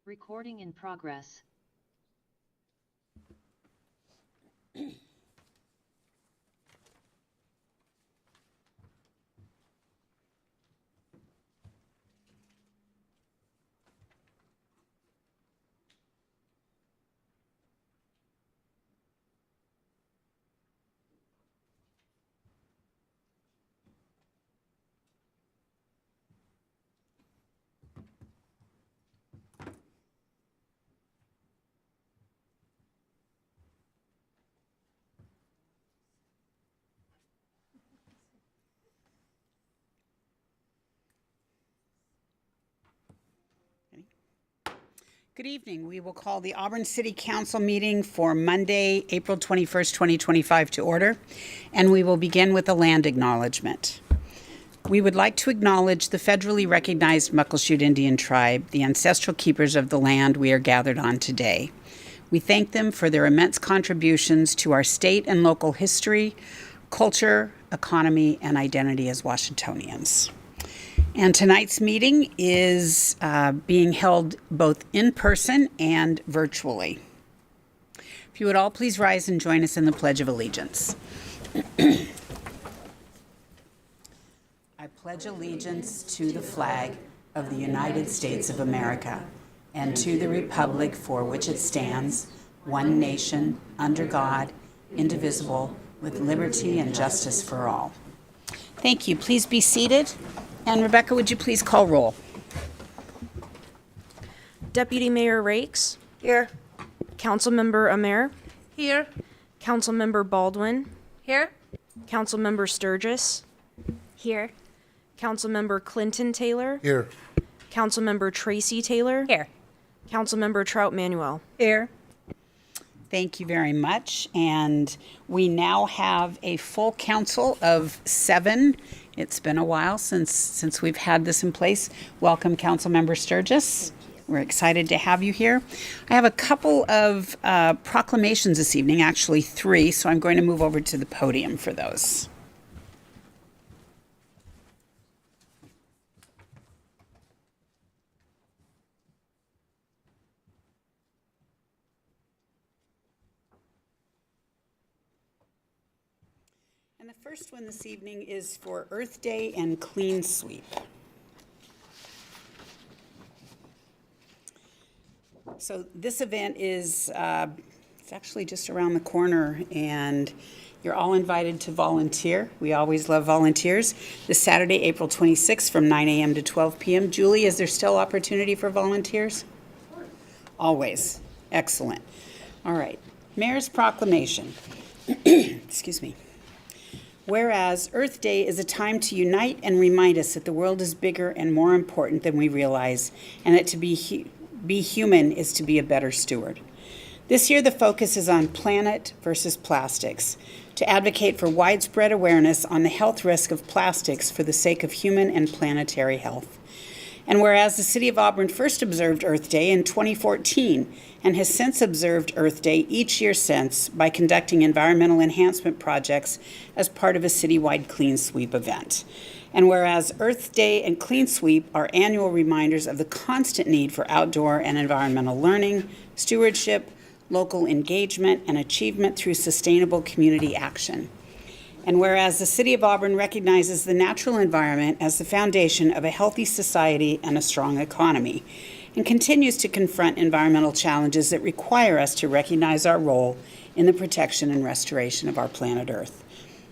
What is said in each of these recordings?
Recording in progress. Good evening. We will call the Auburn City Council meeting for Monday, April 21st, 2025 to order, and we will begin with a land acknowledgement. We would like to acknowledge the federally recognized Muckleshoot Indian Tribe, the ancestral keepers of the land we are gathered on today. We thank them for their immense contributions to our state and local history, culture, economy, and identity as Washingtonians. And tonight's meeting is being held both in person and virtually. If you would all please rise and join us in the Pledge of Allegiance. I pledge allegiance to the flag of the United States of America and to the republic for which it stands, one nation, under God, indivisible, with liberty and justice for all. Thank you. Please be seated. And Rebecca, would you please call roll? Deputy Mayor Rakes. Here. Councilmember Amer. Here. Councilmember Baldwin. Here. Councilmember Sturgis. Here. Councilmember Clinton Taylor. Here. Councilmember Tracy Taylor. Here. Councilmember Trout Manuel. Here. Thank you very much. And we now have a full council of 7. It's been a while since we've had this in place. Welcome, Councilmember Sturgis. We're excited to have you here. I have a couple of proclamations this evening, actually 3, so I'm going to move over to the podium for those. And the first one this evening is for Earth Day and Clean Sweep. So this event is it's actually just around the corner, and you're all invited to volunteer. We always love volunteers. This Saturday, April 26th from 9 a.m. to 12 p.m. Julie, is there still opportunity for volunteers? Always. Excellent. All right. Mayor's proclamation. Excuse me. Whereas Earth Day is a time to unite and remind us that the world is bigger and more important than we realize, and that to be human is to be a better steward. This year, the focus is on planet versus plastics, to advocate for widespread awareness on the health risk of plastics for the sake of human and planetary health. And whereas the City of Auburn first observed Earth Day in 2014 and has since observed Earth Day each year since by conducting environmental enhancement projects as part of a citywide Clean Sweep event. And whereas Earth Day and Clean Sweep are annual reminders of the constant need for outdoor and environmental learning, stewardship, local engagement, and achievement through sustainable community action. And whereas the City of Auburn recognizes the natural environment as the foundation of a healthy society and a strong economy, and continues to confront environmental challenges that require us to recognize our role in the protection and restoration of our planet Earth.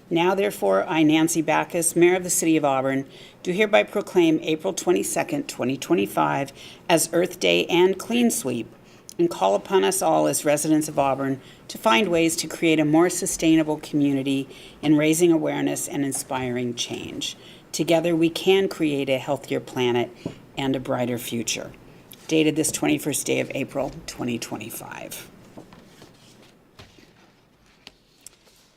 Now, therefore, I, Nancy Backus, Mayor of the City of Auburn, do hereby proclaim April 22nd, 2025 as Earth Day and Clean Sweep, and call upon us all as residents of Auburn to find ways to create a more sustainable community in raising awareness and inspiring change. Together, we can create a healthier planet and a brighter future. Dated this 21st day of April, 2025.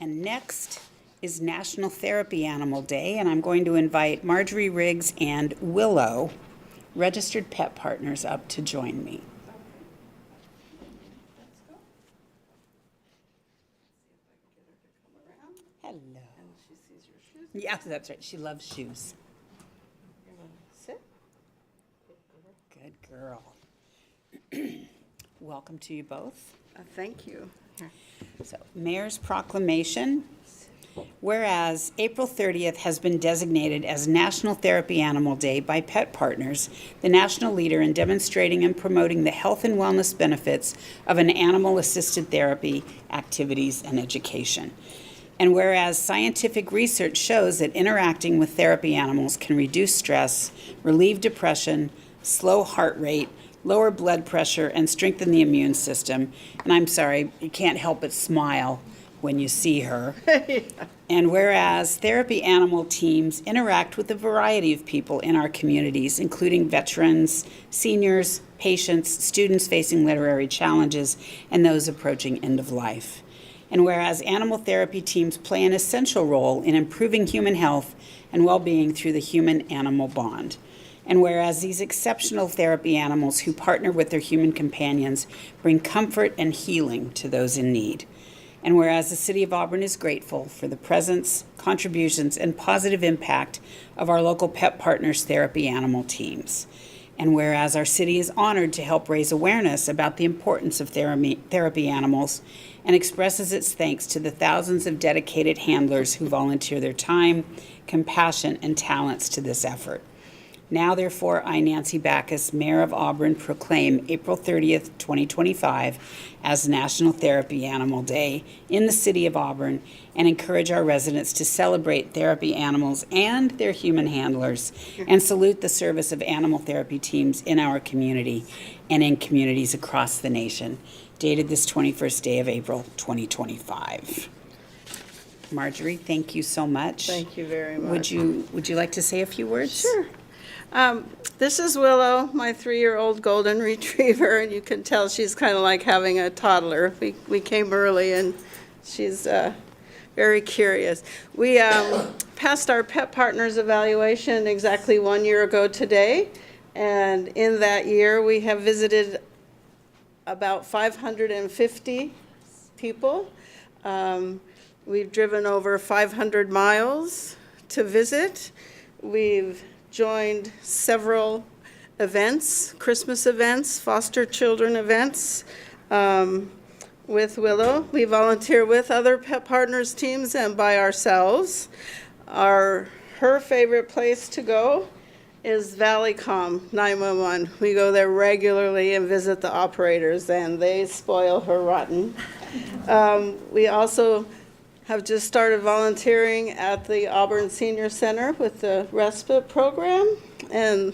And next is National Therapy Animal Day, and I'm going to invite Marjorie Riggs and Willow, registered pet partners, up to join me. Hello. And she sees your shoes. Yeah, that's right. She loves shoes. You're gonna sit. Good girl. Welcome to you both. Thank you. So, Mayor's Proclamation. Whereas April 30th has been designated as National Therapy Animal Day by Pet Partners, the national leader in demonstrating and promoting the health and wellness benefits of an animal-assisted therapy, activities, and education. And whereas scientific research shows that interacting with therapy animals can reduce stress, relieve depression, slow heart rate, lower blood pressure, and strengthen the immune system. And I'm sorry, you can't help but smile when you see her. And whereas therapy animal teams interact with a variety of people in our communities, including veterans, seniors, patients, students facing literary challenges, and those approaching end of life. And whereas animal therapy teams play an essential role in improving human health and well-being through the human-animal bond. And whereas these exceptional therapy animals who partner with their human companions bring comfort and healing to those in need. And whereas the City of Auburn is grateful for the presence, contributions, and positive impact of our local Pet Partners therapy animal teams. And whereas our city is honored to help raise awareness about the importance of therapy animals and expresses its thanks to the thousands of dedicated handlers who volunteer their time, compassion, and talents to this effort. Now, therefore, I, Nancy Backus, Mayor of Auburn, proclaim April 30th, 2025 as National Therapy Animal Day in the City of Auburn and encourage our residents to celebrate therapy animals and their human handlers and salute the service of animal therapy teams in our community and in communities across the nation. Dated this 21st day of April, 2025. Marjorie, thank you so much. Thank you very much. Would you like to say a few words? Sure. This is Willow, my 3-year-old golden retriever, and you can tell she's kind of like having a toddler. We came early, and she's very curious. We passed our Pet Partners evaluation exactly 1 year ago today, and in that year, we have visited about 550 people. We've driven over 500 miles to visit. We've joined several events, Christmas events, foster children events with Willow. We volunteer with other Pet Partners teams and by ourselves. Her favorite place to go is Valleycom 911. We go there regularly and visit the operators, and they spoil her rotten. We also have just started volunteering at the Auburn Senior Center with the respite program, and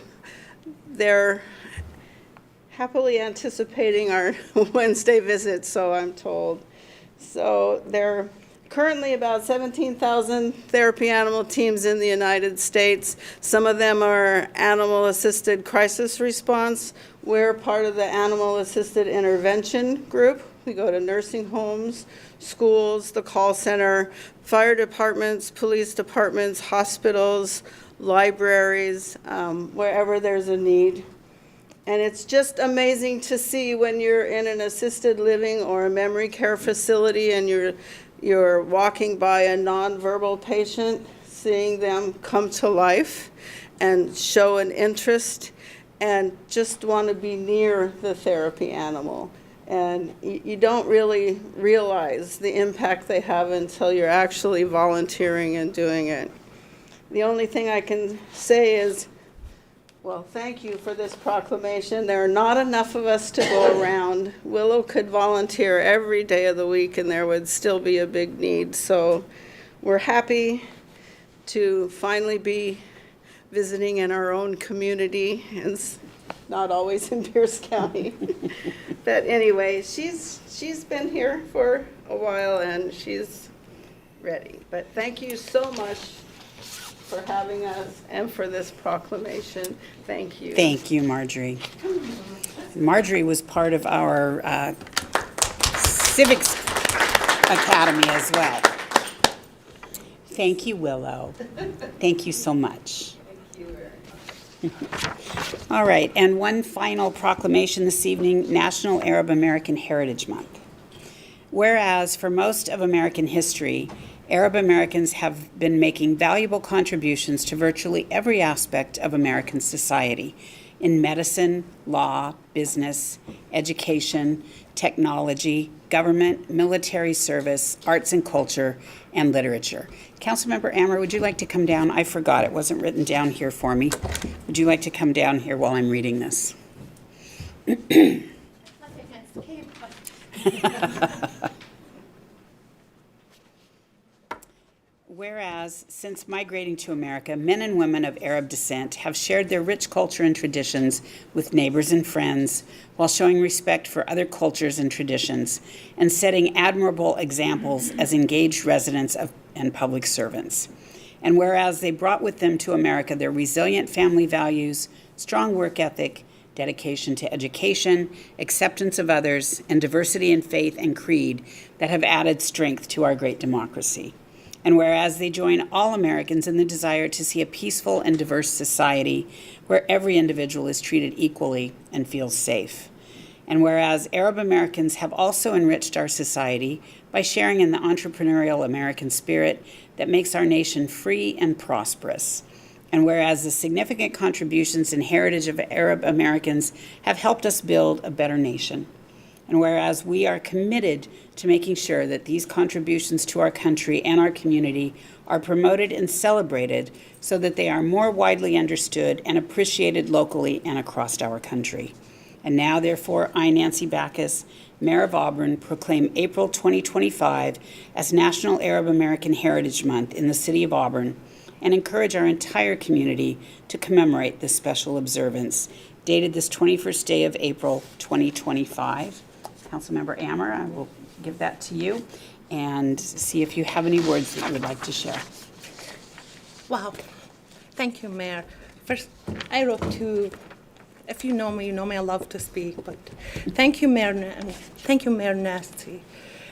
they're happily anticipating our Wednesday visit, so I'm told. So there are currently about 17,000 therapy animal teams in the United States. Some of them are animal-assisted crisis response. We're part of the animal-assisted intervention group. We go to nursing homes, schools, the call center, fire departments, police departments, hospitals, libraries, wherever there's a need. And it's just amazing to see when you're in an assisted living or a memory care facility and you're walking by a nonverbal patient, seeing them come to life and show an interest and just want to be near the therapy animal. And you don't really realize the impact they have until you're actually volunteering and doing it. The only thing I can say is, well, thank you for this proclamation. There are not enough of us to go around. Willow could volunteer every day of the week and there would still be a big need. So we're happy to finally be visiting in our own community, and not always in Pierce County. But anyway, she's been here for a while and she's ready. But thank you so much for having us and for this proclamation. Thank you. Thank you, Marjorie. Marjorie was part of our Civics Academy as well. Thank you, Willow. Thank you so much. Thank you very much. All right, and one final proclamation this evening, National Arab American Heritage Month. Whereas for most of American history, Arab Americans have been making valuable contributions to virtually every aspect of American society, in medicine, law, business, education, technology, government, military service, arts and culture, and literature. Councilmember Ammer, would you like to come down? I forgot, it wasn't written down here for me. Would you like to come down here while I'm reading this? Whereas, since migrating to America, men and women of Arab descent have shared their rich culture and traditions with neighbors and friends while showing respect for other cultures and traditions and setting admirable examples as engaged residents and public servants. And whereas they brought with them to America their resilient family values, strong work ethic, dedication to education, acceptance of others, and diversity in faith and creed that have added strength to our great democracy. And whereas they join all Americans in the desire to see a peaceful and diverse society where every individual is treated equally and feels safe. And whereas Arab Americans have also enriched our society by sharing in the entrepreneurial American spirit that makes our nation free and prosperous. And whereas the significant contributions and heritage of Arab Americans have helped us build a better nation. And whereas we are committed to making sure that these contributions to our country and our community are promoted and celebrated so that they are more widely understood and appreciated locally and across our country. And now, therefore, I, Nancy Backus, Mayor of Auburn, proclaim April 2025 as National Arab American Heritage Month in the city of Auburn and encourage our entire community to commemorate this special observance, dated this 21st day of April 2025. Councilmember Ammer, I will give that to you and see if you have any words that you would like to share. Wow. Thank you, Mayor. First, I wrote to, if you know me, I love to speak, but thank you, Mayor Nasty,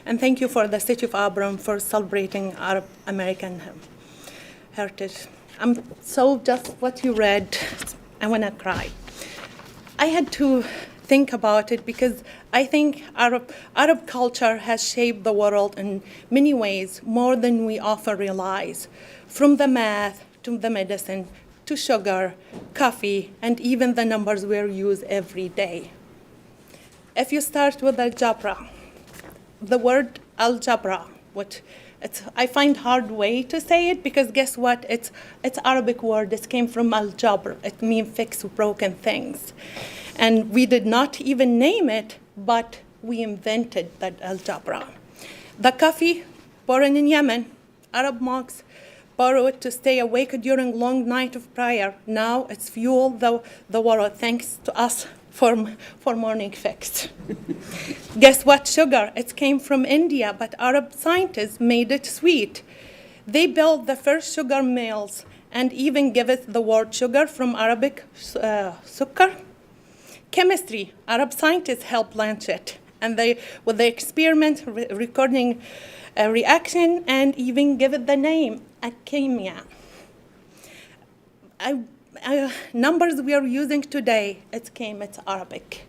and thank you for the City of Auburn for celebrating Arab American heritage. I'm so just what you read, I want to cry. I had to think about it because I think Arab culture has shaped the world in many ways more than we often realize, from the math to the medicine to sugar, coffee, and even the numbers we use every day. If you start with algebra, the word algebra, I find hard way to say it because guess what? It's Arabic word. It came from algebra. It means fix broken things. And we did not even name it, but we invented that algebra. The coffee, born in Yemen, Arab monks borrow it to stay awake during long night of prayer. Now it's fuel the world, thanks to us for morning fix. Guess what? Sugar. It came from India, but Arab scientists made it sweet. They built the first sugar mills and even give it the word sugar from Arabic sukkar. Chemistry, Arab scientists helped launch it, and with the experiment recording a reaction and even give it the name, alchemia. Numbers we are using today, it's Arabic.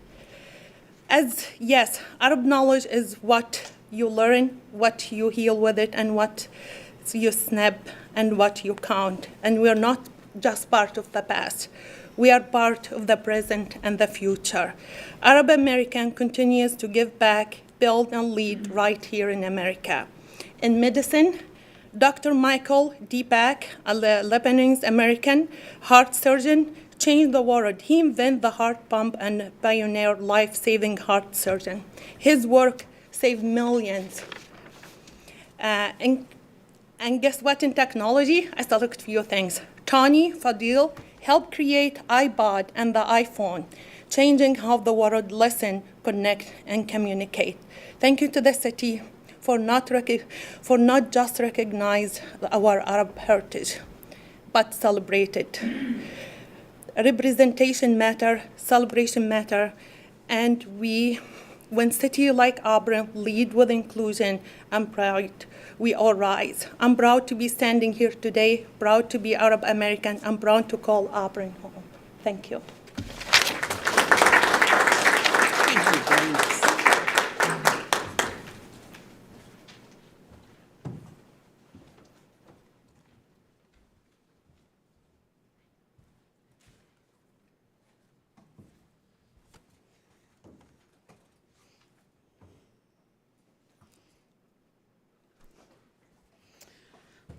Yes, Arab knowledge is what you learn, what you heal with it, and what you snap, and what you count. And we're not just part of the past. We are part of the present and the future. Arab American continues to give back, build, and lead right here in America. In medicine, Dr. Michael Deepak, a Lebanese American heart surgeon, changed the world. He invented the heart pump and pioneered life-saving heart surgeon. His work saved millions. And guess what in technology? I select a few things. Tony Fadil helped create iPod and the iPhone, changing how the world listen, connect, and communicate. Thank you to the city for not just recognize our Arab heritage, but celebrate it. Representation matter, celebration matter, and when city like Auburn lead with inclusion and pride, we all rise. I'm proud to be standing here today, proud to be Arab American, I'm proud to call Auburn home. Thank you. Thank you very much.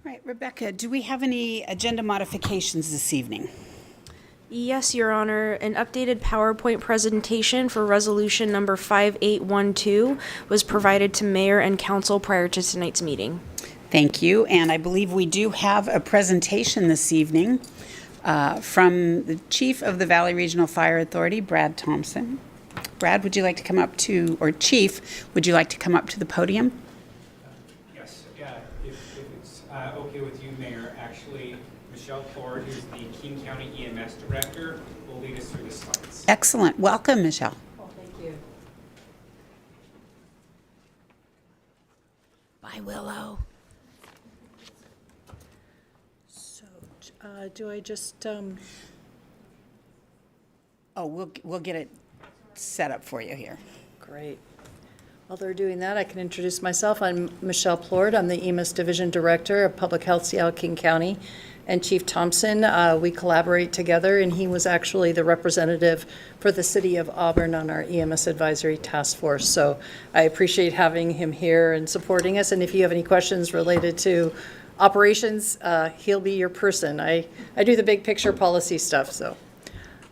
All right, Rebecca, do we have any agenda modifications this evening? Yes, Your Honor. An updated PowerPoint presentation for Resolution Number 5812 was provided to Mayor and Council prior to tonight's meeting. Thank you, and I believe we do have a presentation this evening from the Chief of the Valley Regional Fire Authority, Brad Thompson. Brad, would you like to come up to, or Chief, would you like to come up to the podium? Yes, yeah, if it's okay with you, Mayor, actually, Michelle Ford, who's the King County EMS Director, will lead us through the slides. Excellent. Welcome, Michelle. Oh, thank you. Bye, Willow. So, do I just, Oh, we'll get it set up for you here. Great. While they're doing that, I can introduce myself. I'm Michelle Plord. I'm the EMS Division Director of Public Health, Seattle King County. And Chief Thompson, we collaborate together, and he was actually the representative for the city of Auburn on our EMS Advisory Task Force. So I appreciate having him here and supporting us. And if you have any questions related to operations, he'll be your person. I do the big picture policy stuff, so.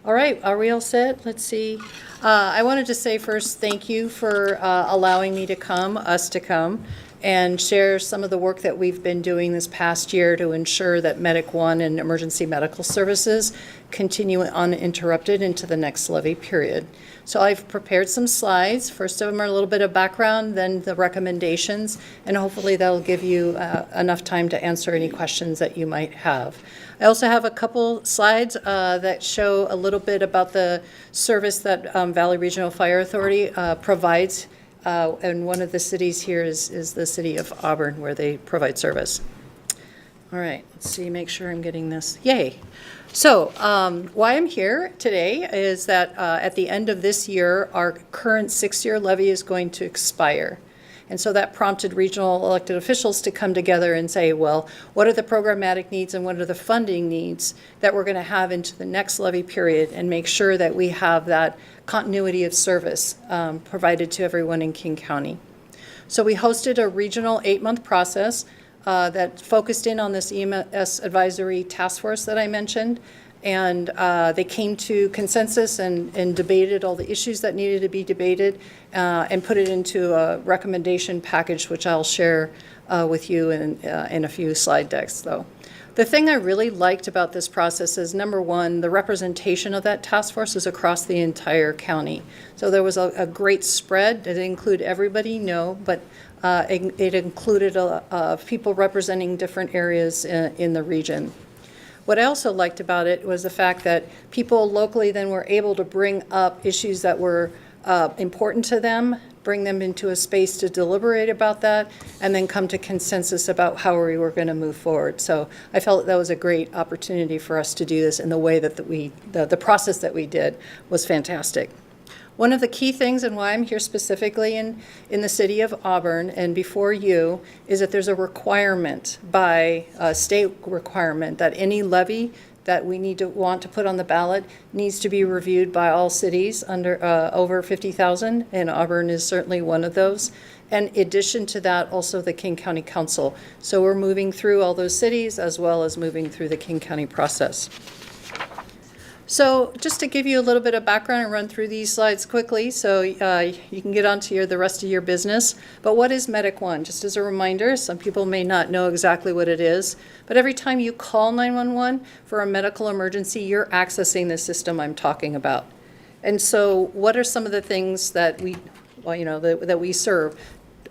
All right, are we all set? Let's see. I wanted to say first, thank you for allowing me to come, us to come, and share some of the work that we've been doing this past year to ensure that Medic One and emergency medical services continue uninterrupted into the next levy period. So I've prepared some slides. First of them are a little bit of background, then the recommendations, and hopefully that'll give you enough time to answer any questions that you might have. I also have a couple slides that show a little bit about the service that Valley Regional Fire Authority provides. And one of the cities here is the city of Auburn, where they provide service. All right, let's see, make sure I'm getting this. Yay. So why I'm here today is that at the end of this year, our current 6-year levy is going to expire. And so that prompted regional elected officials to come together and say, well, what are the programmatic needs and what are the funding needs that we're going to have into the next levy period, and make sure that we have that continuity of service provided to everyone in King County. So we hosted a regional 8-month process that focused in on this EMS advisory task force that I mentioned. And they came to consensus and debated all the issues that needed to be debated and put it into a recommendation package, which I'll share with you in a few slide decks, though. The thing I really liked about this process is, number one, the representation of that task force is across the entire county. So there was a great spread. It didn't include everybody, no, but it included people representing different areas in the region. What I also liked about it was the fact that people locally then were able to bring up issues that were important to them, bring them into a space to deliberate about that, and then come to consensus about how we were going to move forward. So I felt that was a great opportunity for us to do this in the way that the process that we did was fantastic. One of the key things, and why I'm here specifically in the city of Auburn and before you, is that there's a requirement by a state requirement that any levy that we want to put on the ballot needs to be reviewed by all cities under over 50,000, and Auburn is certainly one of those. And in addition to that, also the King County Council. So we're moving through all those cities as well as moving through the King County process. So just to give you a little bit of background and run through these slides quickly so you can get on to the rest of your business. But what is Medic One? Just as a reminder, some people may not know exactly what it is, but every time you call 911 for a medical emergency, you're accessing the system I'm talking about. And so what are some of the things that that we serve?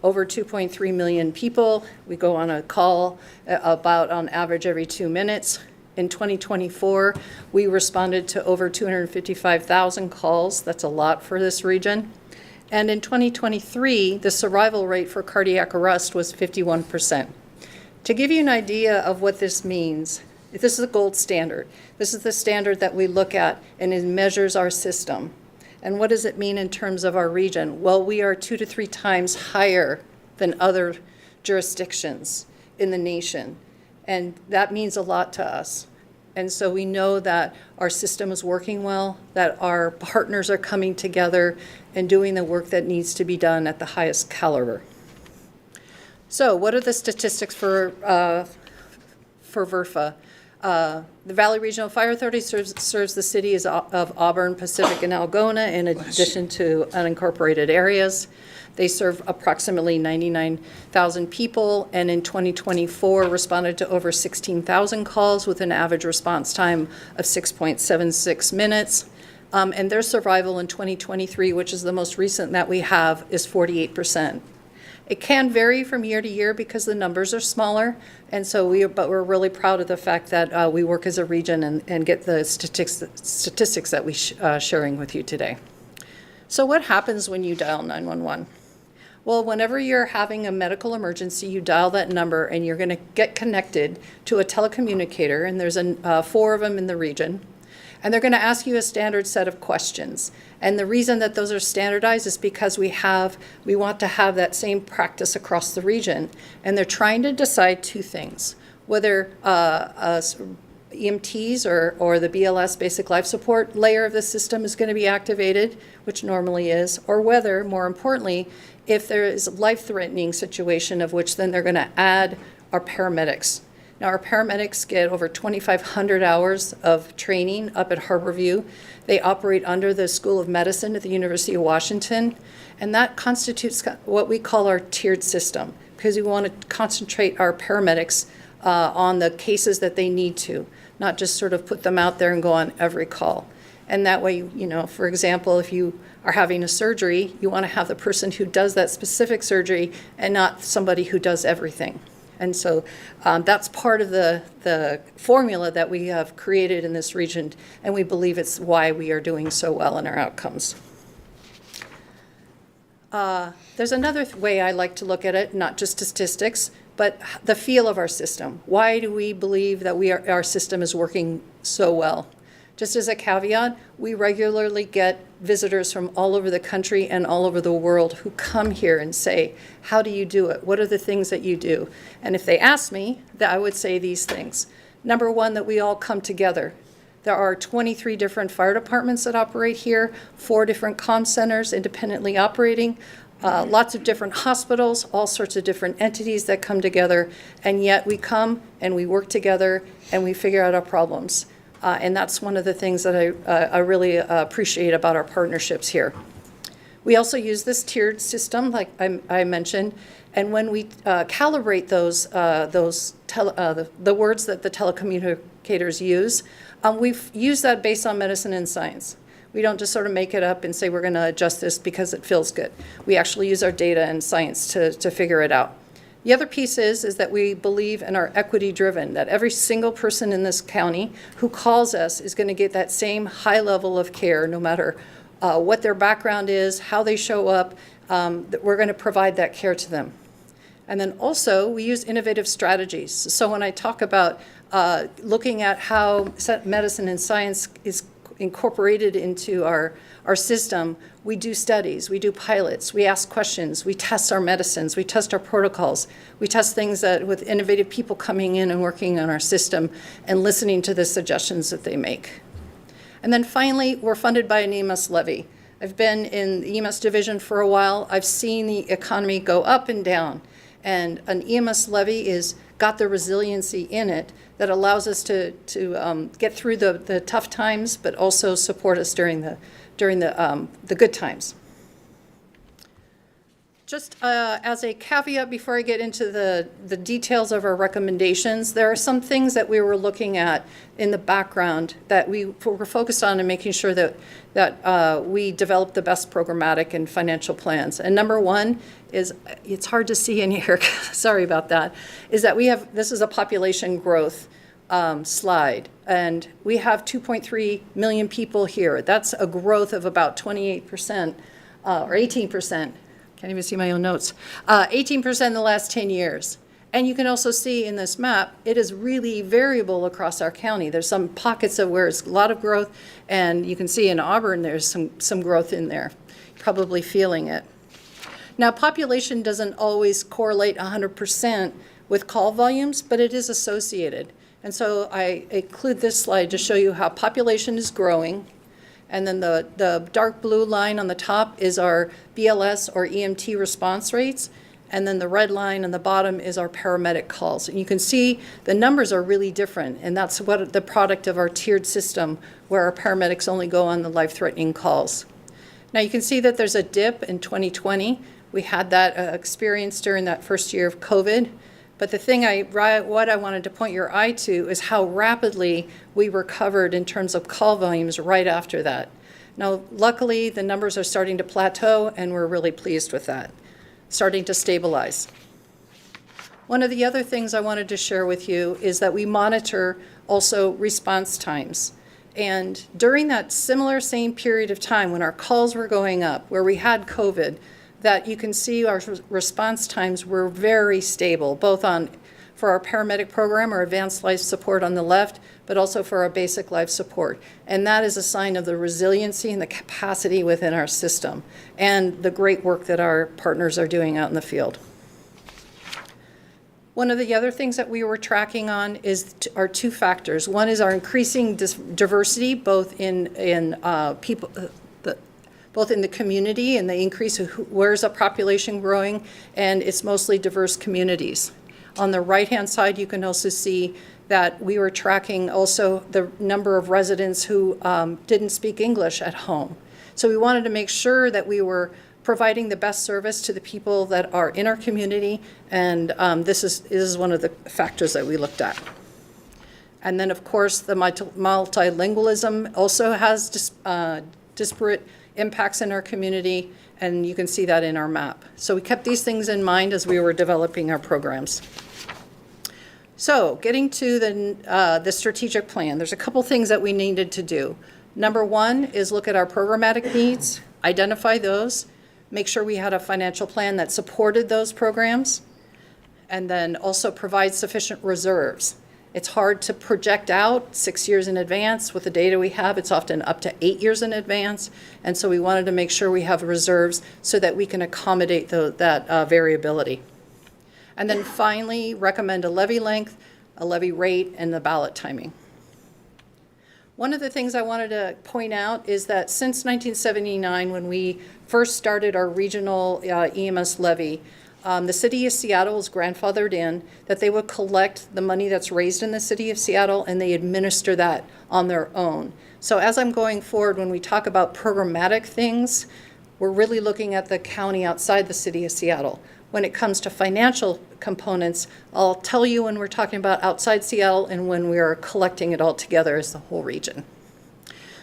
Over 2.3 million people. We go on a call about on average every 2 minutes. In 2024, we responded to over 255,000 calls. That's a lot for this region. And in 2023, the survival rate for cardiac arrest was 51%. To give you an idea of what this means, this is a gold standard. This is the standard that we look at, and it measures our system. And what does it mean in terms of our region? Well, we are 2 to 3 times higher than other jurisdictions in the nation. And that means a lot to us. And so we know that our system is working well, that our partners are coming together and doing the work that needs to be done at the highest caliber. So what are the statistics for for VRFA. The Valley Regional Fire Authority serves the cities of Auburn, Pacific, and Algona, in addition to unincorporated areas. They serve approximately 99,000 people, and in 2024 responded to over 16,000 calls with an average response time of 6.76 minutes. And their survival in 2023, which is the most recent that we have, is 48%. It can vary from year to year because the numbers are smaller, and so but we're really proud of the fact that we work as a region and get the statistics that we're sharing with you today. So what happens when you dial 911? Well, whenever you're having a medical emergency, you dial that number and you're going to get connected to a telecommunicator, and there's 4 of them in the region. And they're going to ask you a standard set of questions. And the reason that those are standardized is because we want to have that same practice across the region. And they're trying to decide 2 things, whether EMTs or the BLS, basic life support layer of the system, is going to be activated, which normally is, or whether, more importantly, if there is a life-threatening situation, of which then they're going to add our paramedics. Now, our paramedics get over 2,500 hours of training up at Harborview. They operate under the School of Medicine at the University of Washington, and that constitutes what we call our tiered system, because we want to concentrate our paramedics on the cases that they need to, not just sort of put them out there and go on every call. And that way, for example, if you are having a surgery, you want to have the person who does that specific surgery and not somebody who does everything. And so that's part of the formula that we have created in this region, and we believe it's why we are doing so well in our outcomes. There's another way I like to look at it, not just statistics, but the feel of our system. Why do we believe that our system is working so well? Just as a caveat, we regularly get visitors from all over the country and all over the world who come here and say, how do you do it? What are the things that you do? And if they ask me, that I would say these things. Number one, that we all come together. There are 23 different fire departments that operate here, 4 different comm centers independently operating, lots of different hospitals, all sorts of different entities that come together, and yet we come and we work together and we figure out our problems. And that's one of the things that I really appreciate about our partnerships here. We also use this tiered system, like I mentioned, and when we calibrate the words that the telecommunicators use, we've used that based on medicine and science. We don't just sort of make it up and say we're going to adjust this because it feels good. We actually use our data and science to figure it out. The other piece is that we believe and are equity-driven, that every single person in this county who calls us is going to get that same high level of care, no matter what their background is, how they show up, that we're going to provide that care to them. And then also, we use innovative strategies. So when I talk about looking at how medicine and science is incorporated into our system, we do studies, we do pilots, we ask questions, we test our medicines, we test our protocols, we test things that with innovative people coming in and working on our system and listening to the suggestions that they make. And then finally, we're funded by an EMS levy. I've been in the EMS division for a while. I've seen the economy go up and down, and an EMS levy got the resiliency in it that allows us to get through the tough times, but also support us during the good times. Just as a caveat before I get into the details of our recommendations, there are some things that we were looking at in the background that we were focused on and making sure that we develop the best programmatic and financial plans. And number one is, it's hard to see in here, sorry about that, is that this is a population growth slide, and we have 2.3 million people here. That's a growth of about 28% or 18%. Can't even see my own notes. 18% in the last 10 years. And you can also see in this map, it is really variable across our county. There's some pockets of where it's a lot of growth, and you can see in Auburn there's some growth in there. You're probably feeling it. Now, population doesn't always correlate 100% with call volumes, but it is associated. And so I include this slide to show you how population is growing. And then the dark blue line on the top is our BLS or EMT response rates. And then the red line on the bottom is our paramedic calls. And you can see the numbers are really different, and that's what the product of our tiered system, where our paramedics only go on the life-threatening calls. Now you can see that there's a dip in 2020. We had that experience during that first year of COVID. But the thing what I wanted to point your eye to is how rapidly we recovered in terms of call volumes right after that. Now, luckily, the numbers are starting to plateau, and we're really pleased with that, starting to stabilize. One of the other things I wanted to share with you is that we monitor also response times. And during that same period of time when our calls were going up, where we had COVID, that you can see our response times were very stable, both for our paramedic program or advanced life support on the left, but also for our basic life support. And that is a sign of the resiliency and the capacity within our system and the great work that our partners are doing out in the field. One of the other things that we were tracking on is our two factors. One is our increasing diversity, both in people, both in the community and the increase of where's the population growing, and it's mostly diverse communities. On the right-hand side, you can also see that we were tracking also the number of residents who didn't speak English at home. So we wanted to make sure that we were providing the best service to the people that are in our community, and this is one of the factors that we looked at. And then, of course, the multilingualism also has disparate impacts in our community, and you can see that in our map. So we kept these things in mind as we were developing our programs. So getting to the strategic plan, there's a couple things that we needed to do. Number one is look at our programmatic needs, identify those, make sure we had a financial plan that supported those programs, and then also provide sufficient reserves. It's hard to project out 6 years in advance. With the data we have, it's often up to 8 years in advance. And so we wanted to make sure we have reserves so that we can accommodate that variability. And then finally, recommend a levy length, a levy rate, and the ballot timing. One of the things I wanted to point out is that since 1979, when we first started our regional EMS levy, the city of Seattle was grandfathered in that they would collect the money that's raised in the city of Seattle and they administer that on their own. So as I'm going forward, when we talk about programmatic things, we're really looking at the county outside the city of Seattle. When it comes to financial components, I'll tell you when we're talking about outside Seattle and when we are collecting it all together as the whole region.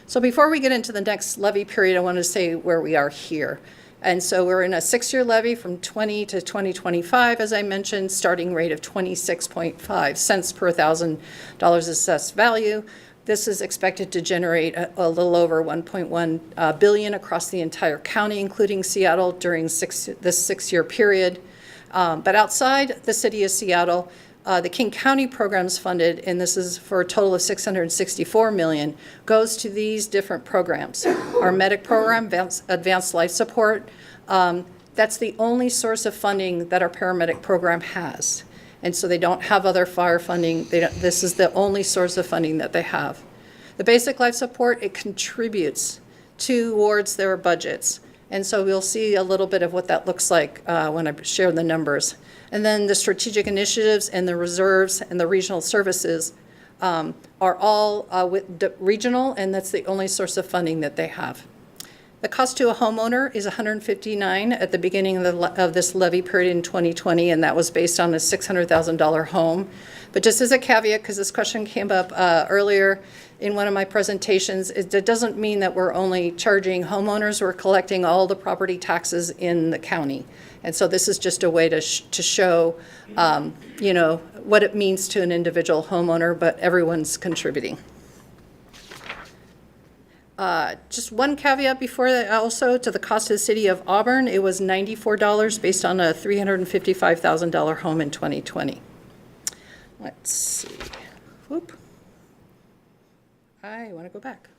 So before we get into the next levy period, I want to say where we are here. And so we're in a 6-year levy from 20 to 2025, as I mentioned, starting rate of 26.5 cents per $1,000 assessed value. This is expected to generate a little over $1.1 billion across the entire county, including Seattle, during this 6-year period. But outside the city of Seattle, the King County programs funded, and this is for a total of $664 million, goes to these different programs. Our medic program, advanced life support, that's the only source of funding that our paramedic program has. And so they don't have other fire funding. This is the only source of funding that they have. The basic life support, it contributes towards their budgets. And so we'll see a little bit of what that looks like when I share the numbers. And then the strategic initiatives and the reserves and the regional services are all regional, and that's the only source of funding that they have. The cost to a homeowner is $159 at the beginning of this levy period in 2020, and that was based on a $600,000 home. But just as a caveat, because this question came up earlier in one of my presentations, it doesn't mean that we're only charging homeowners. We're collecting all the property taxes in the county. And so this is just a way to show, what it means to an individual homeowner, but everyone's contributing. Just one caveat before that, also to the cost of the city of Auburn, it was $94 based on a $355,000 home in 2020. Let's see. Whoop. I want to go back.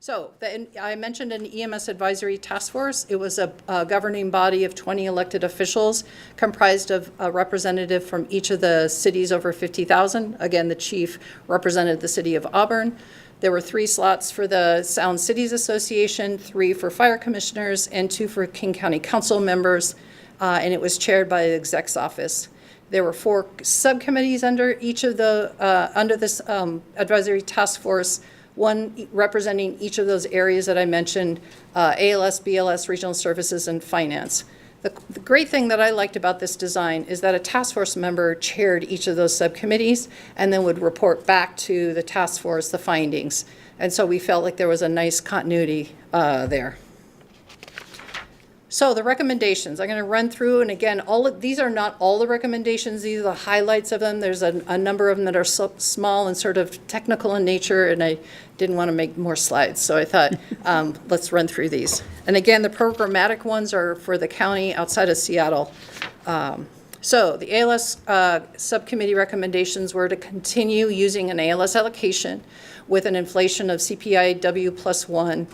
So I mentioned an EMS advisory task force. It was a governing body of 20 elected officials comprised of a representative from each of the cities over 50,000. Again, the chief represented the city of Auburn. There were 3 slots for the Sound Cities Association, 3 for fire commissioners, and 2 for King County Council members. and it was chaired by the exec's office. There were 4 subcommittees under each of the, under this advisory task force, one representing each of those areas that I mentioned, ALS, BLS, regional services, and finance. The great thing that I liked about this design is that a task force member chaired each of those subcommittees and then would report back to the task force the findings. And so we felt like there was a nice continuity there. So the recommendations, I'm going to run through, and again, these are not all the recommendations, these are the highlights of them. There's a number of them that are so small and sort of technical in nature, and I didn't want to make more slides, so I thought, let's run through these. And again, the programmatic ones are for the county outside of Seattle. So the ALS subcommittee recommendations were to continue using an ALS allocation with an inflation of CPI-W +1.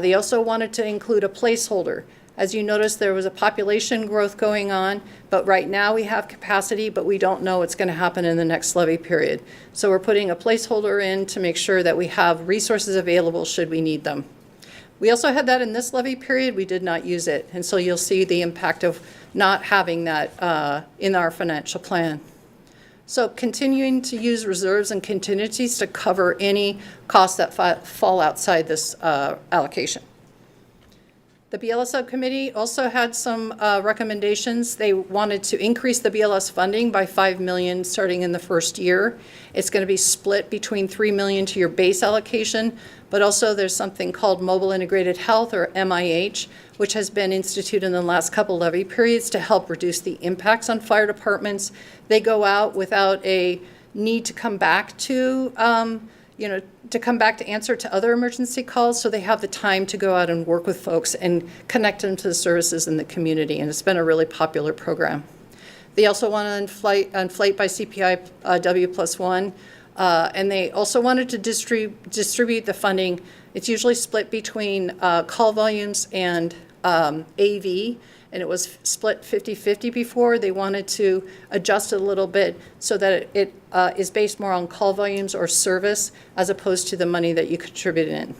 They also wanted to include a placeholder. As you notice, there was a population growth going on, but right now we have capacity, but we don't know what's going to happen in the next levy period. So we're putting a placeholder in to make sure that we have resources available should we need them. We also had that in this levy period. We did not use it, and so you'll see the impact of not having that in our financial plan. So continuing to use reserves and contingencies to cover any costs that fall outside this allocation. The BLS subcommittee also had some recommendations. They wanted to increase the BLS funding by $5 million starting in the first year. It's going to be split between $3 million to your base allocation, but also there's something called Mobile Integrated Health, or MIH, which has been instituted in the last couple levy periods to help reduce the impacts on fire departments. They go out without a need to come back to to answer to other emergency calls, so they have the time to go out and work with folks and connect them to the services in the community, and it's been a really popular program. They also want to inflate by CPI W +1, and they also wanted to distribute the funding. It's usually split between call volumes and AV, and it was split 50-50 before. They wanted to adjust it a little bit so that it is based more on call volumes or service as opposed to the money that you contribute in.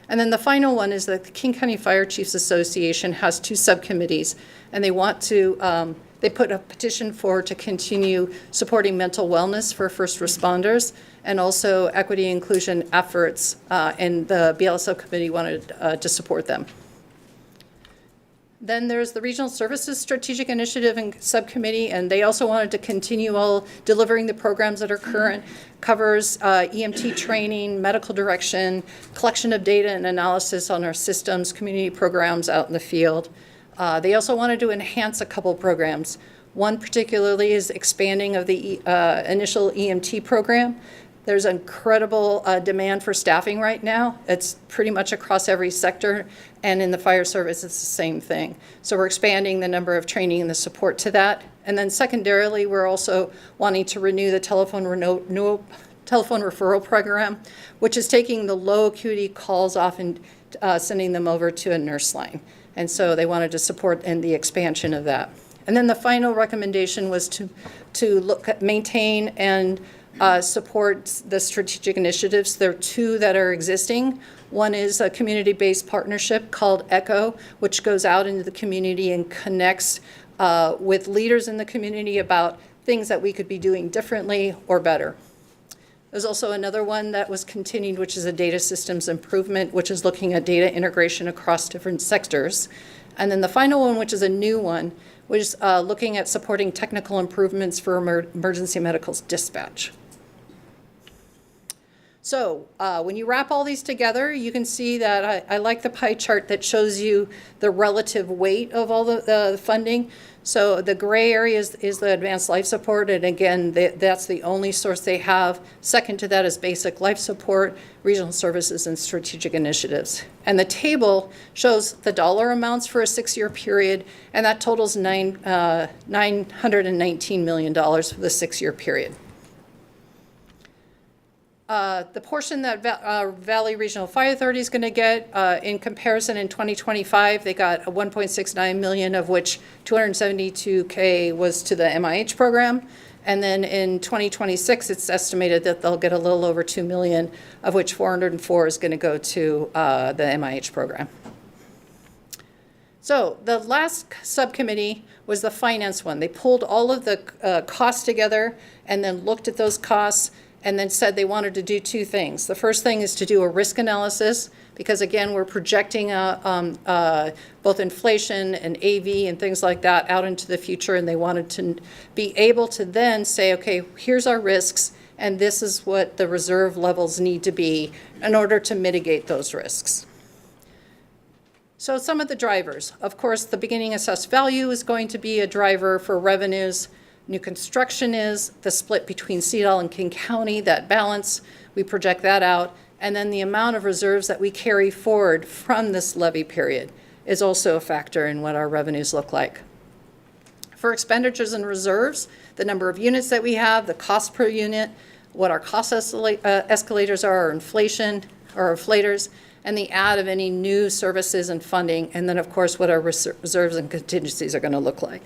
And then the final one is that the King County Fire Chiefs Association has 2 subcommittees, and they want to, they put a petition forward to continue supporting mental wellness for first responders and also equity inclusion efforts, and the BLS subcommittee wanted to support them. Then there's the Regional Services Strategic Initiative and Subcommittee, and they also wanted to continue all delivering the programs that are current. Covers EMT training, medical direction, collection of data and analysis on our systems, community programs out in the field. They also wanted to enhance a couple programs. One particularly is expanding of the initial EMT program. There's incredible demand for staffing right now. It's pretty much across every sector, and in the fire service, it's the same thing. So we're expanding the number of training and the support to that. And then secondarily, we're also wanting to renew the telephone referral program, which is taking the low acuity calls off and sending them over to a nurse line. And so they wanted to support in the expansion of that. And then the final recommendation was to look at, maintain and support the strategic initiatives. There are 2 that are existing. One is a community-based partnership called ECHO, which goes out into the community and connects with leaders in the community about things that we could be doing differently or better. There's also another one that was continued, which is a data systems improvement, which is looking at data integration across different sectors. And then the final one, which is a new one, was looking at supporting technical improvements for emergency medical dispatch. So when you wrap all these together, you can see that I like the pie chart that shows you the relative weight of all the funding. So the gray area is the advanced life support, and again, that's the only source they have. Second to that is basic life support, regional services, and strategic initiatives. And the table shows the dollar amounts for a 6-year period, and that totals $919 million for the 6-year period. The portion that Valley Regional Fire Authority is going to get, in comparison in 2025, they got $1.69 million, of which $272K was to the MIH program. And then in 2026, it's estimated that they'll get a little over $2 million, of which $404 is going to go to the MIH program. So the last subcommittee was the finance one. They pulled all of the costs together and then looked at those costs and then said they wanted to do two things. The first thing is to do a risk analysis, because again, we're projecting both inflation and AV and things like that out into the future, and they wanted to be able to then say, okay, here's our risks, and this is what the reserve levels need to be in order to mitigate those risks. So some of the drivers, of course, the beginning assessed value is going to be a driver for revenues. New construction is the split between CDL and King County, that balance, we project that out. And then the amount of reserves that we carry forward from this levy period is also a factor in what our revenues look like. For expenditures and reserves, the number of units that we have, the cost per unit, what our cost escalators are, our inflation, our inflators, and the add of any new services and funding, and then of course what our reserves and contingencies are going to look like.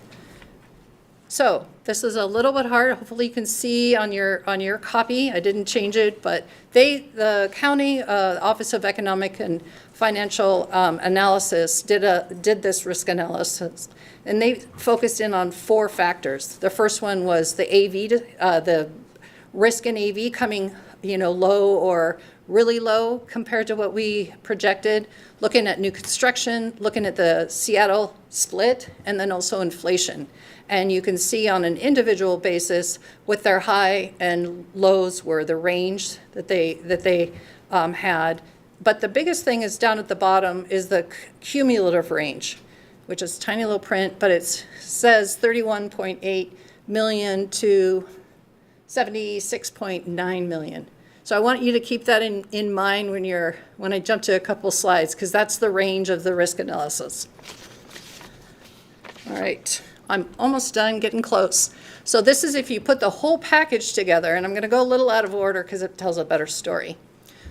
So this is a little bit hard. Hopefully you can see on your copy. I didn't change it, but the county Office of Economic and Financial Analysis did this risk analysis, and they focused in on 4 factors. The first one was the AV, the risk in AV coming, low or really low compared to what we projected, looking at new construction, looking at the Seattle split, and then also inflation. And you can see on an individual basis what their high and lows were, the range that they had. But the biggest thing is down at the bottom is the cumulative range, which is tiny little print, but it says 31.8 million to 76.9 million. So I want you to keep that in mind when I jump to a couple slides, because that's the range of the risk analysis. All right, I'm almost done, getting close. So this is if you put the whole package together, and I'm going to go a little out of order because it tells a better story.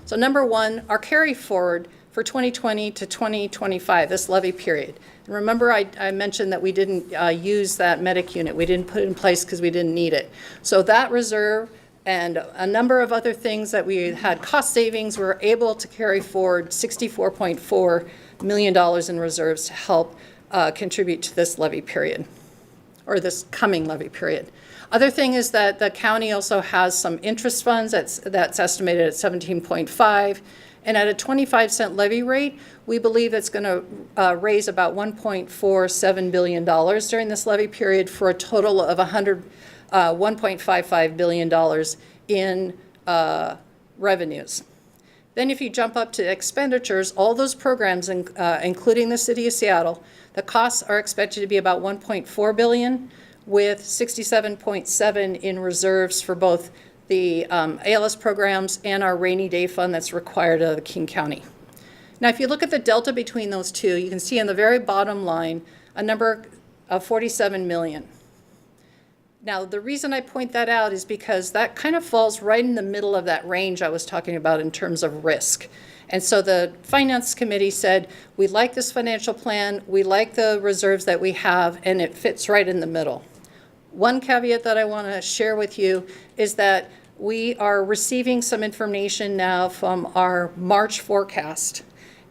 So number 1, our carry forward for 2020 to 2025, this levy period. And remember I mentioned that we didn't use that medic unit. We didn't put it in place because we didn't need it. So that reserve and a number of other things that we had cost savings, we were able to carry forward $64.4 million in reserves to help contribute to this levy period, or this coming levy period. Other thing is that the county also has some interest funds that's estimated at 17.5, and at a 25-cent levy rate, we believe it's going to raise about $1.47 billion during this levy period for a total of $1.55 billion in revenues. Then if you jump up to expenditures, all those programs, including the City of Seattle, the costs are expected to be about $1.4 billion, with 67.7 in reserves for both the ALS programs and our rainy day fund that's required of the King County. Now, if you look at the delta between those two, you can see on the very bottom line a number of 47 million. Now, the reason I point that out is because that kind of falls right in the middle of that range I was talking about in terms of risk. And so the Finance Committee said, we like this financial plan, we like the reserves that we have, and it fits right in the middle. One caveat that I want to share with you is that we are receiving some information now from our March forecast.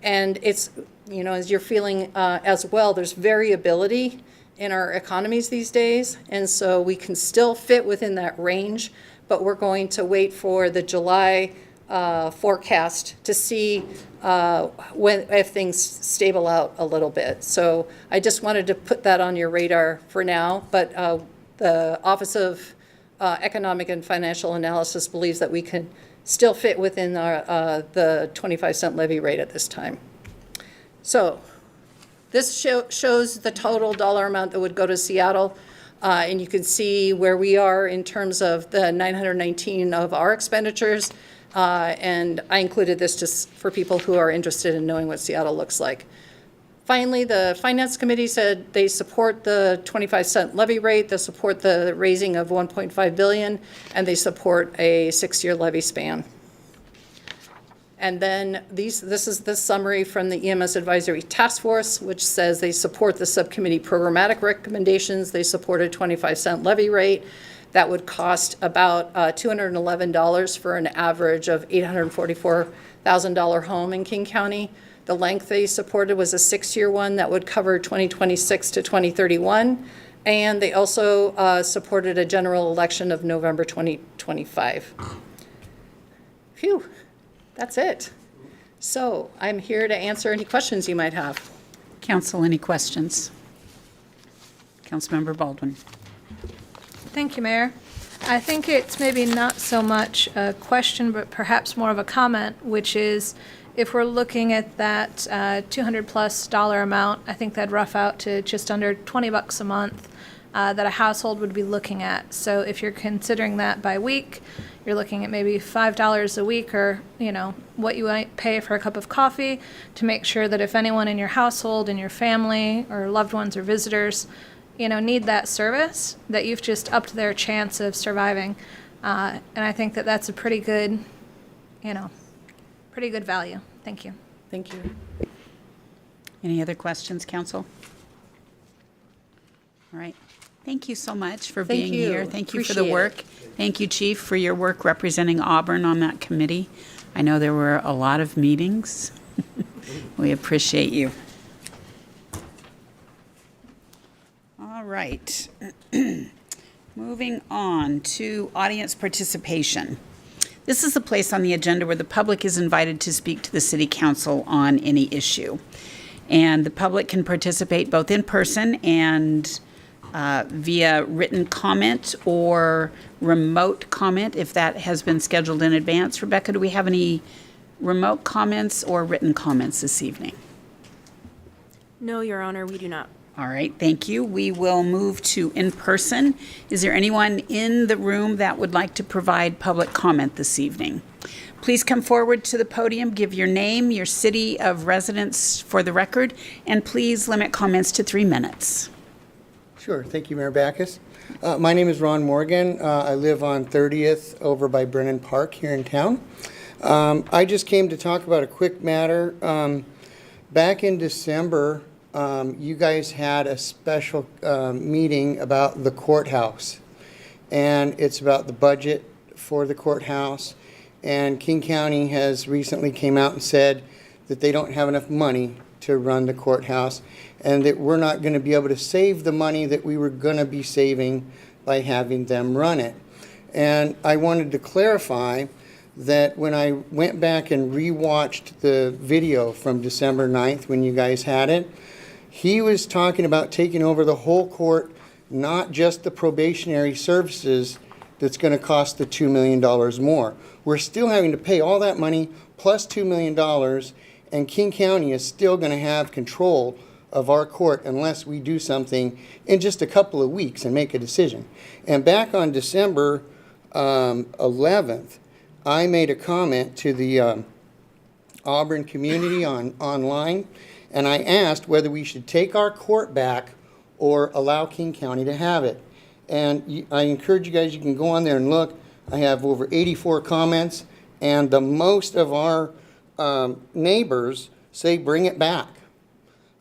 And it's, as you're feeling as well, there's variability in our economies these days. And so we can still fit within that range, but we're going to wait for the July forecast to see if things stable out a little bit. So I just wanted to put that on your radar for now, but the Office of Economic and Financial Analysis believes that we can still fit within the 25-cent levy rate at this time. So this shows the total dollar amount that would go to Seattle, and you can see where we are in terms of the 919 of our expenditures, and I included this just for people who are interested in knowing what Seattle looks like. Finally, the Finance Committee said they support the 25-cent levy rate, they support the raising of $1.5 billion, and they support a 6-year levy span. And then this is the summary from the EMS Advisory Task Force, which says they support the subcommittee programmatic recommendations. They support a 25-cent levy rate. That would cost about $211 for an average of $844,000 home in King County. The length they supported was a 6-year one that would cover 2026 to 2031. And they also supported a general election of November 2025. Phew, that's it. So I'm here to answer any questions you might have. Council, any questions? Councilmember Baldwin. Thank you, Mayor. I think it's maybe not so much a question, but perhaps more of a comment, which is if we're looking at that $200+ amount, I think that'd rough out to just under $20 a month that a household would be looking at. So if you're considering that by week, you're looking at maybe $5 a week, or, you know, what you might pay for a cup of coffee, to make sure that if anyone in your household, in your family, or loved ones or visitors, you know, need that service, that you've just upped their chance of surviving. And I think that that's a pretty good, you know, pretty good value. Thank you. Thank you. Any other questions, council? All right. Thank you so much for Thank being you. here. Thank you for the Appreciate work. Thank you, Chief, for your work representing Auburn on that committee. I know there were a lot of meetings. We appreciate you. All right. Moving on to audience participation. This is a place on the agenda where the public is invited to speak to the City Council on any issue. And the public can participate both in person and via written comment or remote comment if that has been scheduled in advance. Rebecca, do we have any remote comments or written comments this evening? No, Your Honor, we do not. All right, thank you. We will move to in-person. Is there anyone in the room that would like to provide public comment this evening? Please come forward to the podium, give your name, your city of residence for the record, and please limit comments to 3 minutes. Sure. Thank you, Mayor Backus. My name is Ron Morgan. I live on 30th over by Brennan Park here in town. I just came to talk about a quick matter. Back in December, you guys had a special meeting about the courthouse. And it's about the budget for the courthouse. And King County has recently came out and said that they don't have enough money to run the courthouse, and that we're not going to be able to save the money that we were going to be saving by having them run it. And I wanted to clarify that when I went back and rewatched the video from December 9th when you guys had it, he was talking about taking over the whole court, not just the probationary services that's going to cost the $2 million more. We're still having to pay all that money plus $2 million, and King County is still going to have control of our court unless we do something in just a couple of weeks and make a decision. And back on December 11th, I made a comment to the Auburn community online, and I asked whether we should take our court back or allow King County to have it. And I encourage you guys, you can go on there and look. I have over 84 comments, and the most of our neighbors say bring it back.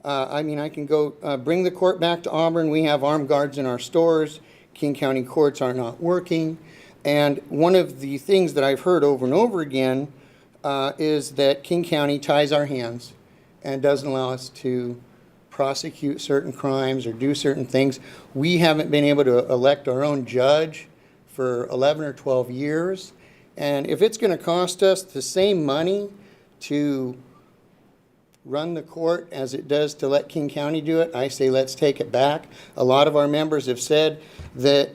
I mean, I can go bring the court back to Auburn. We have armed guards in our stores. King County courts are not working. And one of the things that I've heard over and over again is that King County ties our hands and doesn't allow us to prosecute certain crimes or do certain things. We haven't been able to elect our own judge for 11 or 12 years. And if it's going to cost us the same money to run the court as it does to let King County do it, I say let's take it back. A lot of our members have said that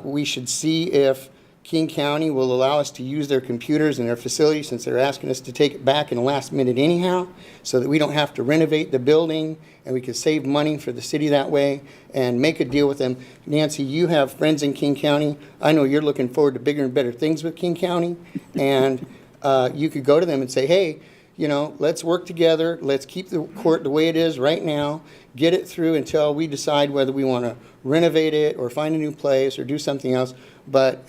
we should see if King County will allow us to use their computers and their facilities, since they're asking us to take it back in the last minute anyhow, so that we don't have to renovate the building and we can save money for the city that way and make a deal with them. Nancy, you have friends in King County. I know you're looking forward to bigger and better things with King County, and you could go to them and say, hey, you know, let's work together. Let's keep the court the way it is right now. Get it through until we decide whether we want to renovate it or find a new place or do something else. But,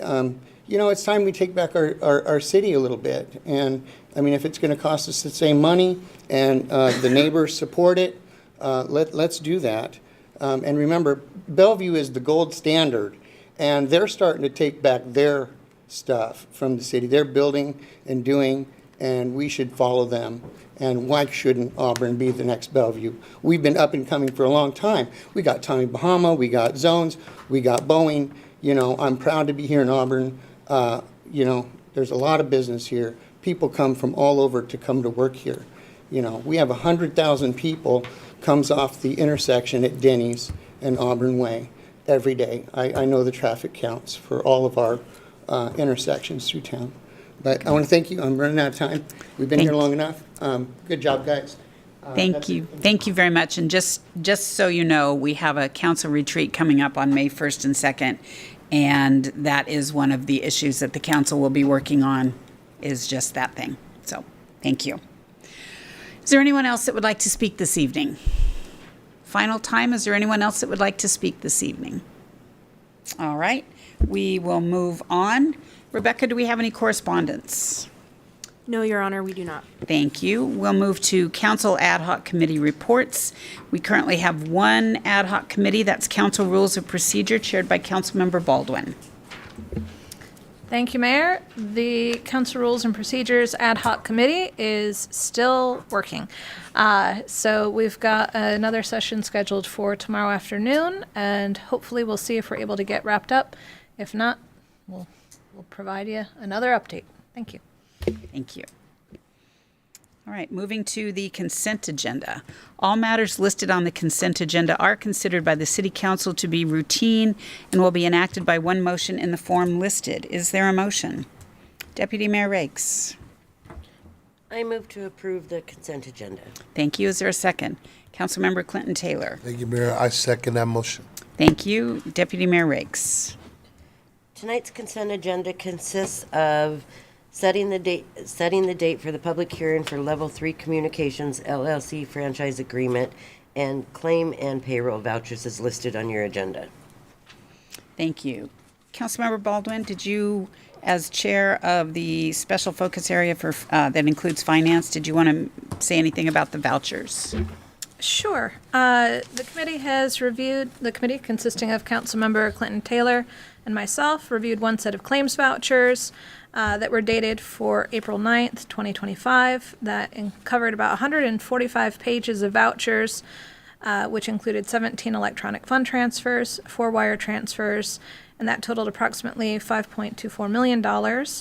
you know, it's time we take back our city a little bit. And, I mean, if it's going to cost us the same money and the neighbors support it, let's do that. And remember, Bellevue is the gold standard, and they're starting to take back their stuff from the city. They're building and doing, and we should follow them. And why shouldn't Auburn be the next Bellevue? We've been up and coming for a long time. We got Tommy Bahama, we got Zones, we got Boeing. You know, I'm proud to be here in Auburn. You know, there's a lot of business here. People come from all over to come to work here. You know, we have 100,000 people comes off the intersection at Denny's and Auburn Way every day. I know the traffic counts for all of our intersections through town. But I want to thank you. I'm running out of time. We've been here long enough. Good job, guys. Thank you. Thank you very much. And just so you know, we have a council retreat coming up on May 1st and 2nd, and that is one of the issues that the council will be working on, is just that thing. So, thank you. Is there anyone else that would like to speak this evening? Final time, is there anyone else that would like to speak this evening? All right, we will move on. Rebecca, do we have any correspondence? No, Your Honor, we do not. Thank you. We'll move to council ad hoc committee reports. We currently have one ad hoc committee, that's Council Rules of Procedure, chaired by Councilmember Baldwin. Thank you, Mayor. The Council Rules and Procedures Ad Hoc Committee is still working. So we've got another session scheduled for tomorrow afternoon, and hopefully we'll see if we're able to get wrapped up. If not, we'll provide you another update. Thank you. Thank you. All right, moving to the consent agenda. All matters listed on the consent agenda are considered by the City Council to be routine and will be enacted by one motion in the form listed. Is there a motion? Deputy Mayor Rakes. I move to approve the consent agenda. Thank you. Is there a second? Councilmember Clinton Taylor. Thank you, Mayor. I second that motion. Thank you. Deputy Mayor Rakes. Tonight's consent agenda consists of setting the date for the public hearing for Level 3 Communications LLC franchise agreement, and claim and payroll vouchers is listed on your agenda. Thank you. Councilmember Baldwin, did you, as chair of the special focus area for that includes finance, did you want to say anything about the vouchers? Sure. The committee consisting of Councilmember Clinton Taylor and myself reviewed one set of claims vouchers that were dated for April 9th, 2025, that covered about 145 pages of vouchers, which included 17 electronic fund transfers, 4 wire transfers, and that totaled approximately $5.24 million,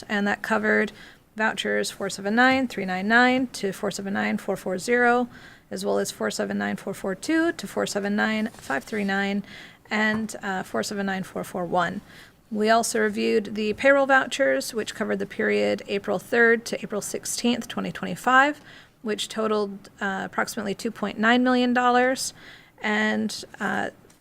and that covered vouchers 479-399 to 479-440, as well as 479-442 to 479-539, and 479-441. We also reviewed the payroll vouchers, which covered the period April 3rd to April 16th, 2025, which totaled approximately $2.9 million. And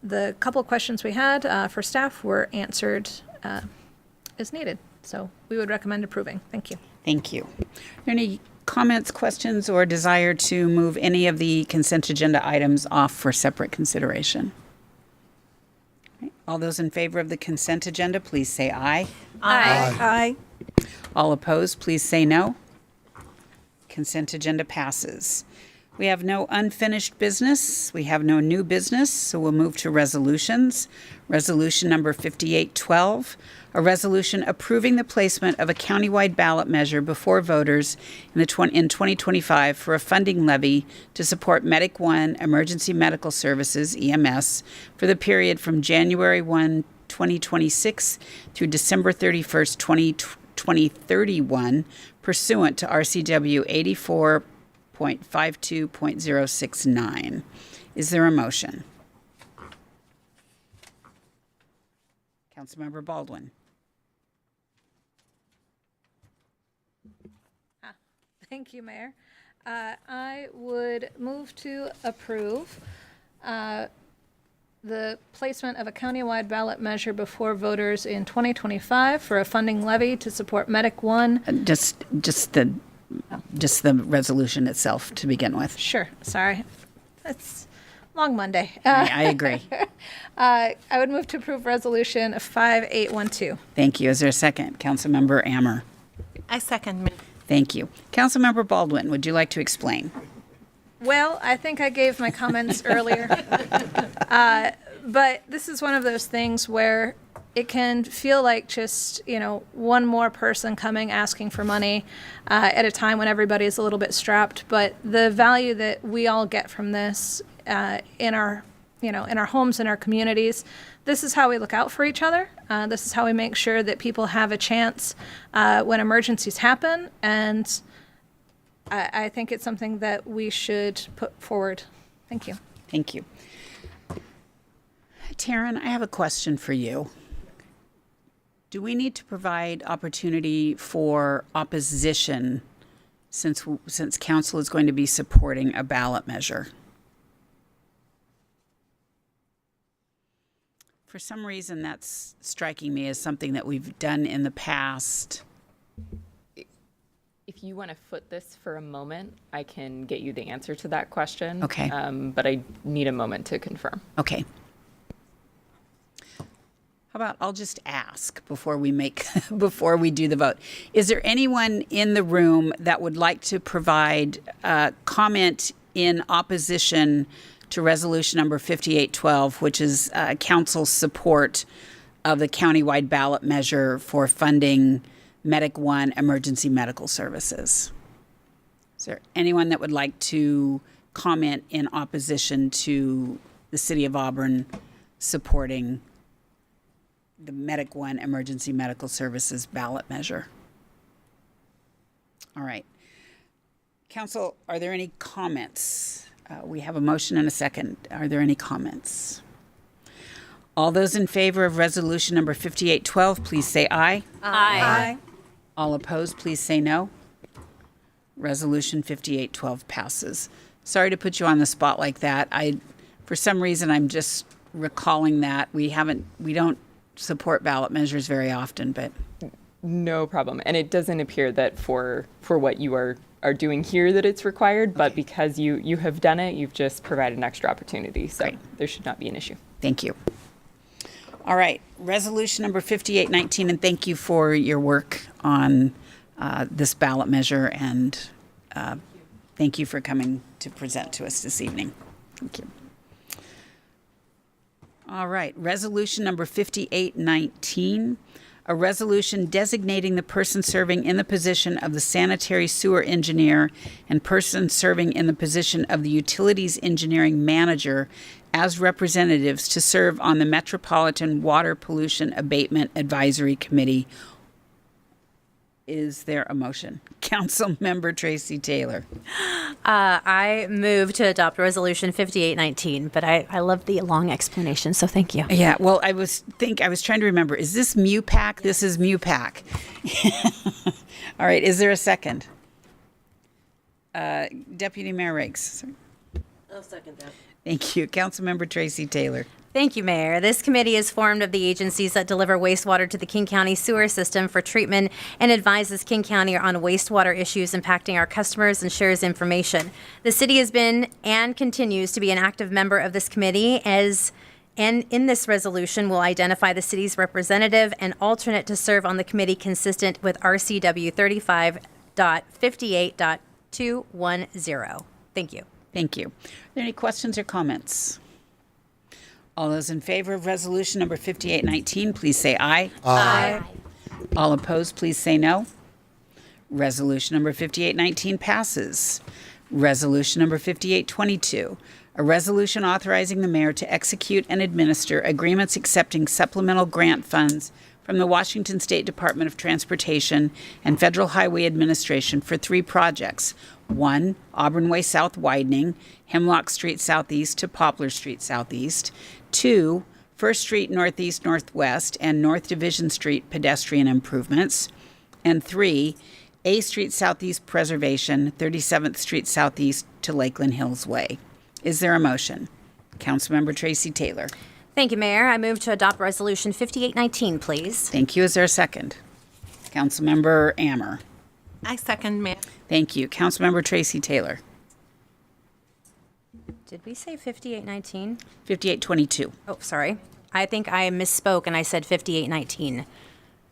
the couple of questions we had for staff were answered as needed. So we would recommend approving. Thank you. Thank you. Are there any comments, questions, or desire to move any of the consent agenda items off for separate consideration? All those in favor of the consent agenda, please say aye. Aye. All opposed, please say no. Consent agenda passes. We have no unfinished business. We have no new business, so we'll move to resolutions. Resolution number 5812, a resolution approving the placement of a countywide ballot measure before voters in 2025 for a funding levy to support Medic One Emergency Medical Services, EMS, for the period from January 1, 2026 through December 31st, 2031, pursuant to RCW 84.52.069. Is there a motion? Councilmember Baldwin. Thank you, Mayor. I would move to approve the placement of a countywide ballot measure before voters in 2025 for a funding levy to support Medic One. Just the resolution itself to begin with. Sure, sorry. It's long Monday. I agree. I would move to approve resolution 5812. Thank you. Is there a second? Councilmember Ammer. I second. Thank you. Councilmember Baldwin, would you like to explain? Well, I think I gave my comments earlier. But this is one of those things where it can feel like just, one more person coming asking for money at a time when everybody is a little bit strapped. But the value that we all get from this in our homes, in our communities, this is how we look out for each other. This is how we make sure that people have a chance when emergencies happen. And I think it's something that we should put forward. Thank you. Thank you. Taryn, I have a question for you. Do we need to provide opportunity for opposition since council is going to be supporting a ballot measure? For some reason, that's striking me as something that we've done in the past. If you want to foot this for a moment, I can get you the answer to that question. Okay. But I need a moment to confirm. Okay. How about I'll just ask before we do the vote. Is there anyone in the room that would like to provide comment in opposition to resolution number 5812, which is council's support of the countywide ballot measure for funding Medic One emergency medical services? Is there anyone that would like to comment in opposition to the city of Auburn supporting the Medic One emergency medical services ballot measure? All right. Council, are there any comments? We have a motion and a second. Are there any comments? All those in favor of resolution number 5812, please say aye. Aye. All opposed, please say no. Resolution 5812 passes. Sorry to put you on the spot like that. For some reason, I'm just recalling that we don't support ballot measures very often, but No problem. And it doesn't appear that for what you are doing here that it's required, but because you have done it, you've just provided an extra opportunity. So Great. There should not be an issue. thank you. All right, resolution number 5819, and thank you for your work on this ballot measure, and thank you for coming to present to us this evening. Thank you. All right, resolution number 5819, a resolution designating the person serving in the position of the sanitary sewer engineer and person serving in the position of the utilities engineering manager as representatives to serve on the Metropolitan Water Pollution Abatement Advisory Committee. Is there a motion? Councilmember Tracy Taylor. I move to adopt Resolution 5819, but I love the long explanation, so thank you. Yeah, well, I was trying to remember, is this MUPAC? This is MUPAC. All right, is there a second? Deputy Mayor Riggs. I'll second that. Thank you. Councilmember Tracy Taylor. Thank you, Mayor. This committee is formed of the agencies that deliver wastewater to the King County sewer system for treatment and advises King County on wastewater issues impacting our customers and shares information. The city has been and continues to be an active member of this committee and in this resolution will identify the city's representative and alternate to serve on the committee consistent with RCW 35.58.210. Thank you. Thank you. Are there any questions or comments? All those in favor of resolution number 5819, please say aye. Aye. All opposed, please say no. Resolution number 5819 passes. Resolution number 5822, a resolution authorizing the mayor to execute and administer agreements accepting supplemental grant funds from the Washington State Department of Transportation and Federal Highway Administration for 3 projects. 1, Auburn Way South widening, Hemlock Street Southeast to Poplar Street Southeast. 2, First Street Northeast Northwest and North Division Street pedestrian improvements. And 3, A Street Southeast preservation, 37th Street Southeast to Lakeland Hills Way. Is there a motion? Councilmember Tracy Taylor. Thank you, Mayor. I move to adopt Resolution 5819, please. Thank you. Is there a second? Councilmember Ammer. I second, Mayor. Thank you. Councilmember Tracy Taylor. Did we say 5819? 5822. Oh, sorry. I think I misspoke and I said 5819.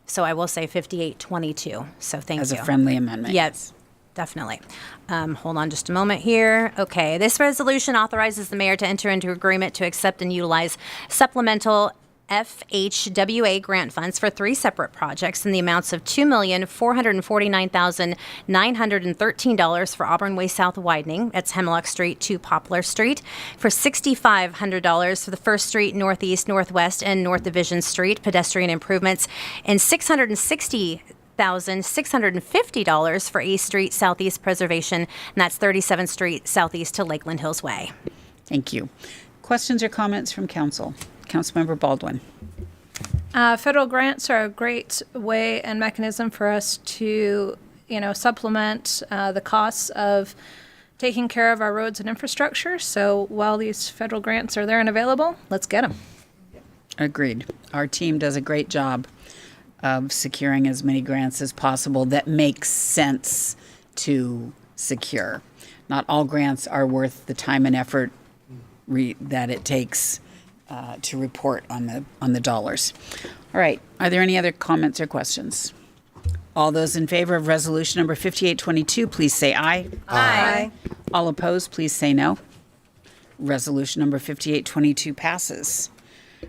So I will say 5822. So thank As you. a friendly amendment. Yes, definitely. Hold on just a moment here. Okay, this resolution authorizes the mayor to enter into agreement to accept and utilize supplemental FHWA grant funds for 3 separate projects in the amounts of $2,449,913 for Auburn Way South widening, that's Hemlock Street to Poplar Street, for $6,500 for the First Street Northeast, Northwest, and North Division Street pedestrian improvements, and $660,650 for A Street Southeast preservation, and that's 37th Street Southeast to Lakeland Hills Way. Thank you. Questions or comments from council? Councilmember Baldwin. Federal grants are a great way and mechanism for us to, supplement the costs of taking care of our roads and infrastructure. So while these federal grants are there and available, let's get them. Agreed. Our team does a great job of securing as many grants as possible that make sense to secure. Not all grants are worth the time and effort that it takes to report on the dollars. All right. Are there any other comments or questions? All those in favor of resolution number 5822, please say aye. Aye. All opposed, please say no. Resolution number 5822 passes.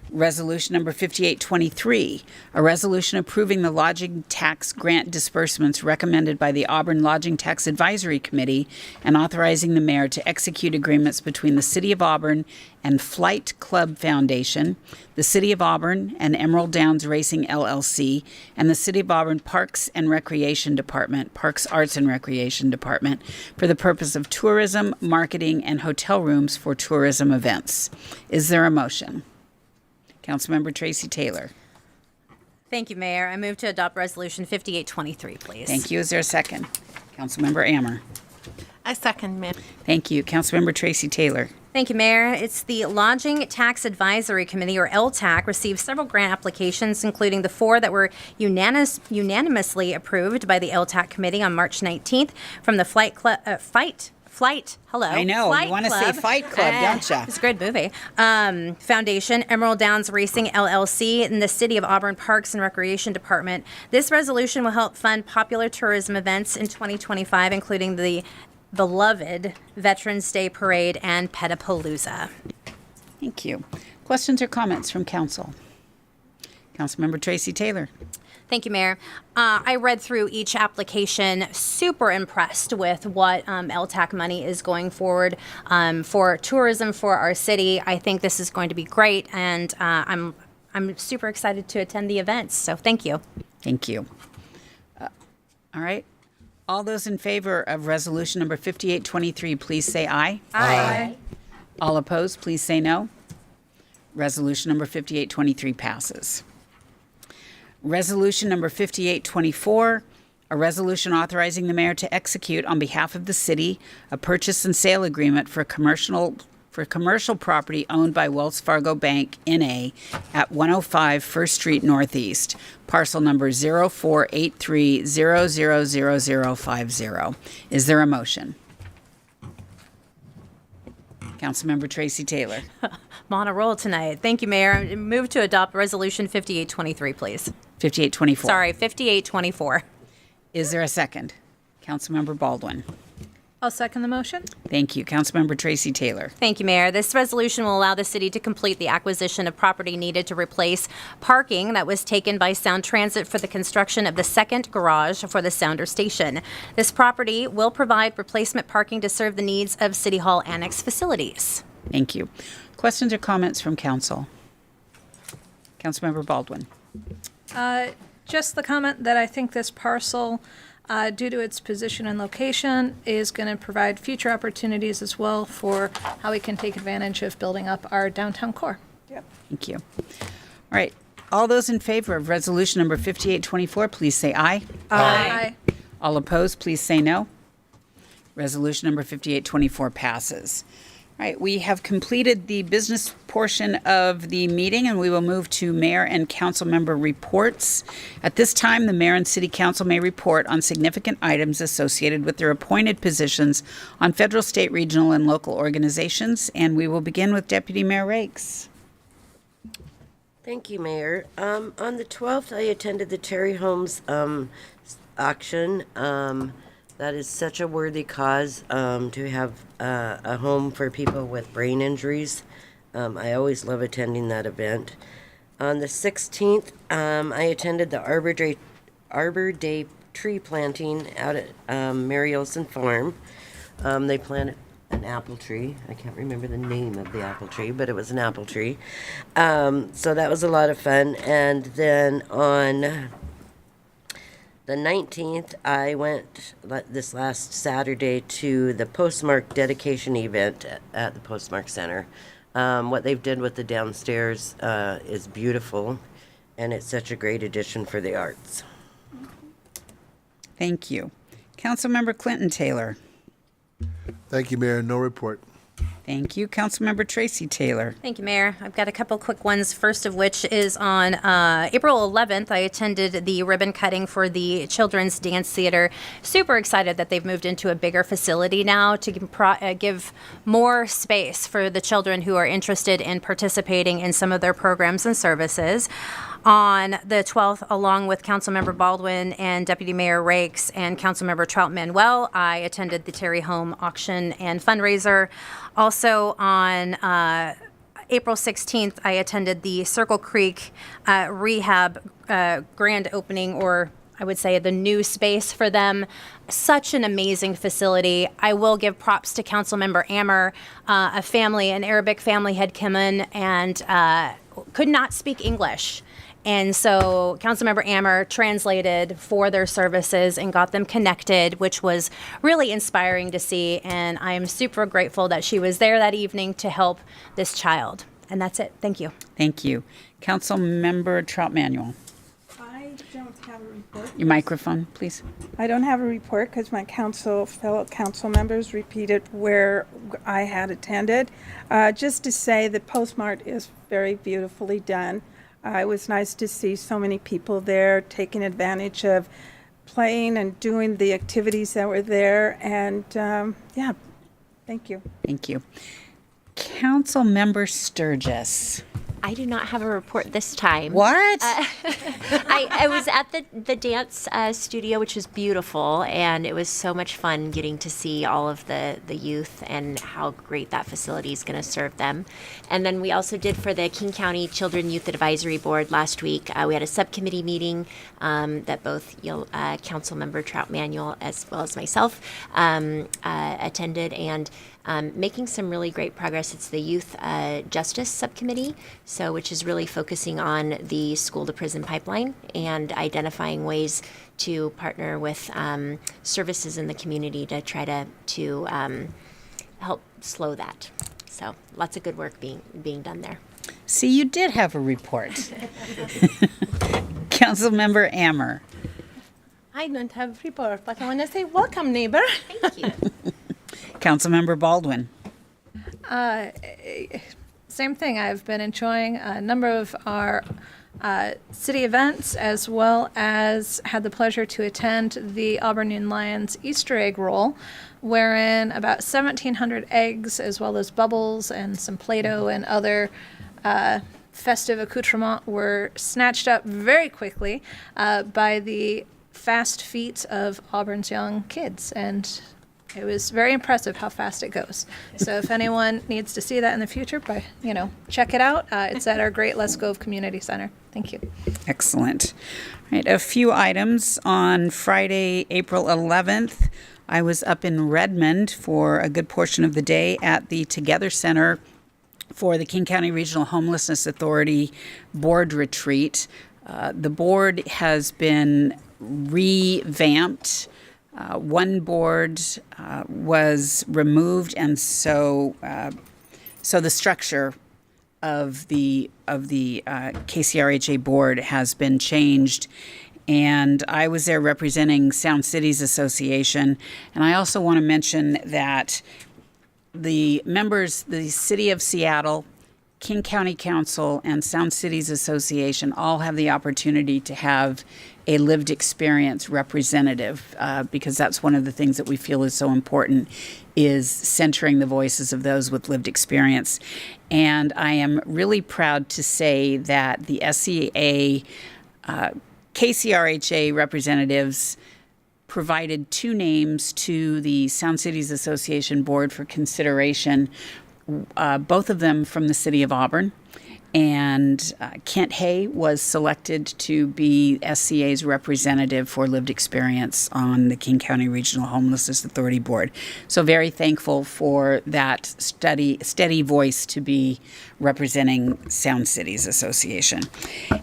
Resolution number 5823, a resolution approving the lodging tax grant disbursements recommended by the Auburn Lodging Tax Advisory Committee and authorizing the mayor to execute agreements between the City of Auburn and Flight Club Foundation, the City of Auburn and Emerald Downs Racing LLC, and the City of Auburn Parks and Recreation Department, Parks Arts and Recreation Department, for the purpose of tourism, marketing, and hotel rooms for tourism events. Is there a motion? Councilmember Tracy Taylor. Thank you, Mayor. I move to adopt Resolution 5823, please. Thank you. Is there a second? Councilmember Ammer. I second, Mayor. Thank you. Councilmember Tracy Taylor. Thank you, Mayor. It's the Lodging Tax Advisory Committee, or LTAC, received several grant applications, including the 4 that were unanimously approved by the LTAC Committee on March 19th from the Flight, hello. I know. Flight You want to say Club. Fight Club, don't you? It's a great movie. Foundation, Emerald Downs Racing LLC, and the City of Auburn Parks and Recreation Department. This resolution will help fund popular tourism events in 2025, including the beloved Veterans Day Parade and Petapalooza. Thank you. Questions or comments from council? Councilmember Tracy Taylor. Thank you, Mayor. I read through each application, super impressed with what LTAC money is going forward for tourism for our city. I think this is going to be great, and I'm super excited to attend the events, so thank you. Thank you. All right. All those in favor of resolution number 5823, please say aye. Aye. All opposed, please say no. Resolution number 5823 passes. Resolution number 5824, a resolution authorizing the mayor to execute on behalf of the city a purchase and sale agreement for commercial property owned by Wells Fargo Bank, N.A. at 105 First Street Northeast, parcel number 0483000050. Is there a motion? Councilmember Tracy Taylor. I'm on a roll tonight. Thank you, Mayor. I move to adopt Resolution 5823, please. 5824. Sorry, 5824. Is there a second? Councilmember Baldwin. I'll second the motion. Thank you. Councilmember Tracy Taylor. Thank you, Mayor. This resolution will allow the city to complete the acquisition of property needed to replace parking that was taken by Sound Transit for the construction of the second garage for the Sounder Station. This property will provide replacement parking to serve the needs of City Hall Annex facilities. Thank you. Questions or comments from council? Councilmember Baldwin. Just the comment that I think this parcel, due to its position and location, is going to provide future opportunities as well for how we can take advantage of building up our downtown core. Thank you. All right. All those in favor of resolution number 5824, please say aye. Aye. All opposed, please say no. Resolution number 5824 passes. All right, we have completed the business portion of the meeting, and we will move to mayor and council member reports. At this time, the mayor and city council may report on significant items associated with their appointed positions on federal, state, regional, and local organizations, and we will begin with Deputy Mayor Rakes. Thank you, Mayor. On the 12th, I attended the Terry Holmes auction. That is such a worthy cause to have a home for people with brain injuries. I always love attending that event. On the 16th, I attended the Arbor Day tree planting out at Mary Olson Farm. They planted an apple tree. I can't remember the name of the apple tree, but it was an apple tree. So that was a lot of fun. And then on the 19th, I went this last Saturday to the Postmark dedication event at the Postmark Center. What they've did with the downstairs is beautiful, and it's such a great addition for the arts. Thank you. Councilmember Clinton Taylor. Thank you, Mayor. No report. Thank you. Councilmember Tracy Taylor. Thank you, Mayor. I've got a couple quick ones. First of which is on April 11th. I attended the ribbon cutting for the Children's Dance Theater. Super excited that they've moved into a bigger facility now to give more space for the children who are interested in participating in some of their programs and services. On the 12th, along with Councilmember Baldwin and Deputy Mayor Rakes and Councilmember Trout Manuel, I attended the Terry Home auction and fundraiser. Also on April 16th, I attended the Circle Creek rehab grand opening, or I would say the new space for them. Such an amazing facility. I will give props to Councilmember Ammer. An Arabic family had come in and could not speak English. And so Councilmember Ammer translated for their services and got them connected, which was really inspiring to see. And I am super grateful that she was there that evening to help this child. And that's it. Thank you. Thank you. Councilmember Trout Manuel. I don't have a report. Your microphone, please. I don't have a report because my fellow council members repeated where I had attended. Just to say the postmark is very beautifully done. It was nice to see so many people there taking advantage of playing and doing the activities that were there. And yeah, thank you. Thank you. Councilmember Sturgis. I do not have a report this time. What? I was at the dance studio, which was beautiful, and it was so much fun getting to see all of the youth and how great that facility is going to serve them. And then we also did for the King County Children Youth Advisory Board last week. We had a subcommittee meeting that both Councilmember Trout Manuel as well as myself attended, and making some really great progress. It's the Youth Justice Subcommittee, which is really focusing on the school to prison pipeline and identifying ways to partner with services in the community to try to help slow that. So lots of good work being done there. See, you did have a report. Councilmember Ammer. I don't have a report, but I want to say welcome, neighbor. Thank you. Councilmember Baldwin. Same thing. I've been enjoying a number of our city events, as well as had the pleasure to attend the Auburn Young Lions Easter egg roll, wherein about 1,700 eggs, as well as bubbles and some Play-Doh and other festive accoutrements, were snatched up very quickly by the fast feet of Auburn's young kids. And it was very impressive how fast it goes. So if anyone needs to see that in the future, check it out. It's at our great Let's Go Community Center. Thank you. Excellent. All right, a few items. On Friday, April 11th, I was up in Redmond for a good portion of the day at the Together Center for the King County Regional Homelessness Authority board retreat. The board has been revamped. One board was removed, and so the structure of the KCRHA board has been changed. And I was there representing Sound Cities Association, and I also want to mention that the members, the City of Seattle, King County Council, and Sound Cities Association all have the opportunity to have a lived experience representative, because that's one of the things that we feel is so important, is centering the voices of those with lived experience. And I am really proud to say that the SCA KCRHA representatives provided 2 names to the Sound Cities Association board for consideration, both of them from the city of Auburn. And Kent Hay was selected to be SCA's representative for lived experience on the King County Regional Homelessness Authority Board. So very thankful for that steady voice to be representing Sound Cities Association.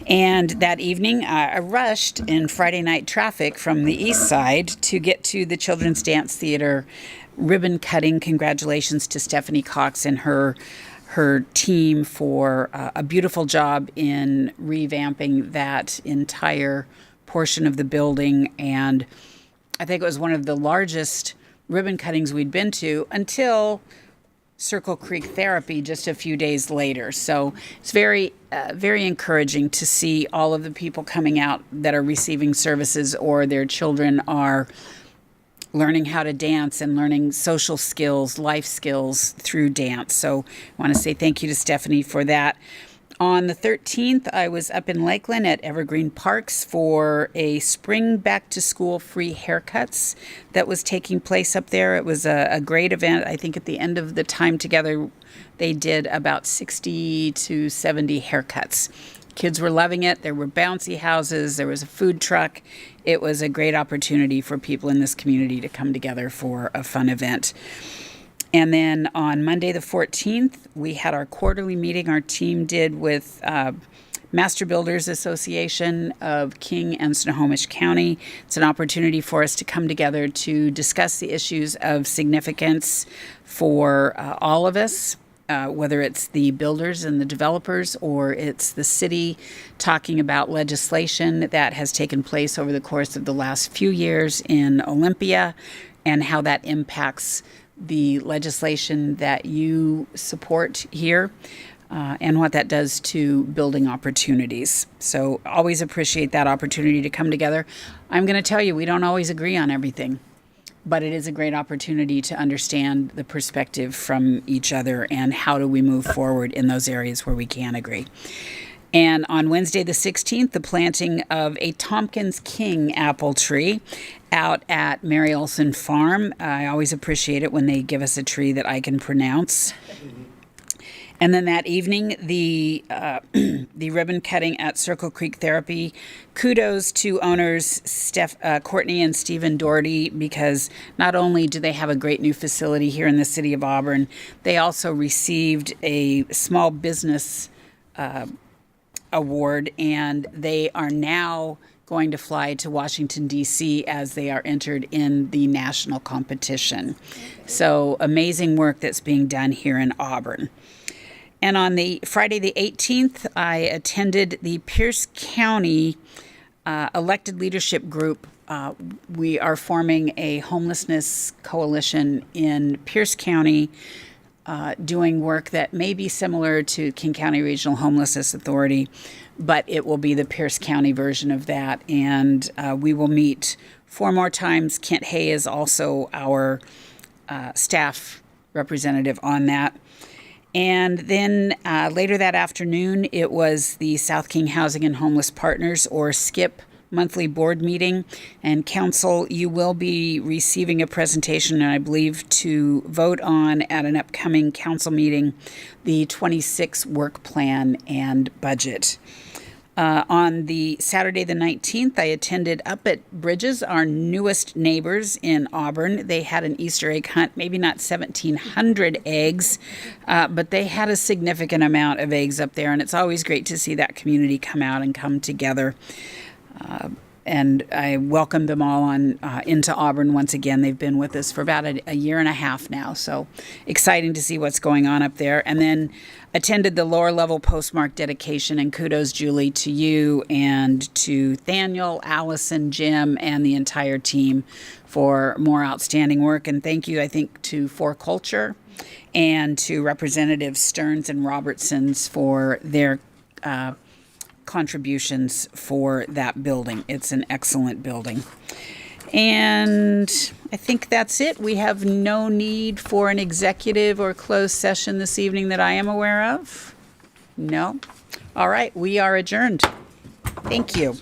And that evening, I rushed in Friday night traffic from the east side to get to the Children's Dance Theater ribbon cutting. Congratulations to Stephanie Cox and her team for a beautiful job in revamping that entire portion of the building. And I think it was one of the largest ribbon cuttings we'd been to until Circle Creek Therapy just a few days later. So it's very encouraging to see all of the people coming out that are receiving services or their children are learning how to dance and learning social skills, life skills through dance. So I want to say thank you to Stephanie for that. On the 13th, I was up in Lakeland at Evergreen Parks for a spring back-to-school free haircuts that was taking place up there. It was a great event. I think at the end of the time together, they did about 60 to 70 haircuts. Kids were loving it. There were bouncy houses. There was a food truck. It was a great opportunity for people in this community to come together for a fun event. And then on Monday the 14th, we had our quarterly meeting our team did with Master Builders Association of King and Snohomish County. It's an opportunity for us to come together to discuss the issues of significance for all of us. Whether it's the builders and the developers or it's the city talking about legislation that has taken place over the course of the last few years in Olympia and how that impacts the legislation that you support here and what that does to building opportunities. So always appreciate that opportunity to come together. I'm going to tell you, we don't always agree on everything, but it is a great opportunity to understand the perspective from each other and how do we move forward in those areas where we can agree. And on Wednesday the 16th, the planting of a Tompkins King apple tree out at Mary Olson Farm. I always appreciate it when they give us a tree that I can pronounce. And then that evening, the ribbon cutting at Circle Creek Therapy. Kudos to owners Courtney and Stephen Doherty, because not only do they have a great new facility here in the city of Auburn, they also received a small business award, and they are now going to fly to Washington, D.C. as they are entered in the national competition. So amazing work that's being done here in Auburn. And on the Friday the 18th, I attended the Pierce County elected leadership group. We are forming a homelessness coalition in Pierce County, doing work that may be similar to King County Regional Homelessness Authority, but it will be the Pierce County version of that. And we will meet 4 more times. Kent Hay is also our staff representative on that. And then later that afternoon, it was the South King Housing and Homeless Partners, or SKIP, monthly board meeting. And council, you will be receiving a presentation, and I believe to vote on at an upcoming council meeting, the 26 work plan and budget. On the Saturday the 19th, I attended up at Bridges, our newest neighbors in Auburn. They had an Easter egg hunt, maybe not 1,700 eggs, but they had a significant amount of eggs up there, and it's always great to see that community come out and come together. And I welcome them all on into Auburn once again. They've been with us for about a year and a half now, so exciting to see what's going on up there. And then attended the lower level postmark dedication, and kudos, Julie, to you and to Thaniel, Allison, Jim, and the entire team for more outstanding work. And thank you, I think, to For Culture and to Representatives Stearns and Robertsons for their contributions for that building. It's an excellent building. And I think that's it. We have no need for an executive or closed session this evening that I am aware of. No? All right, we are adjourned. Thank you.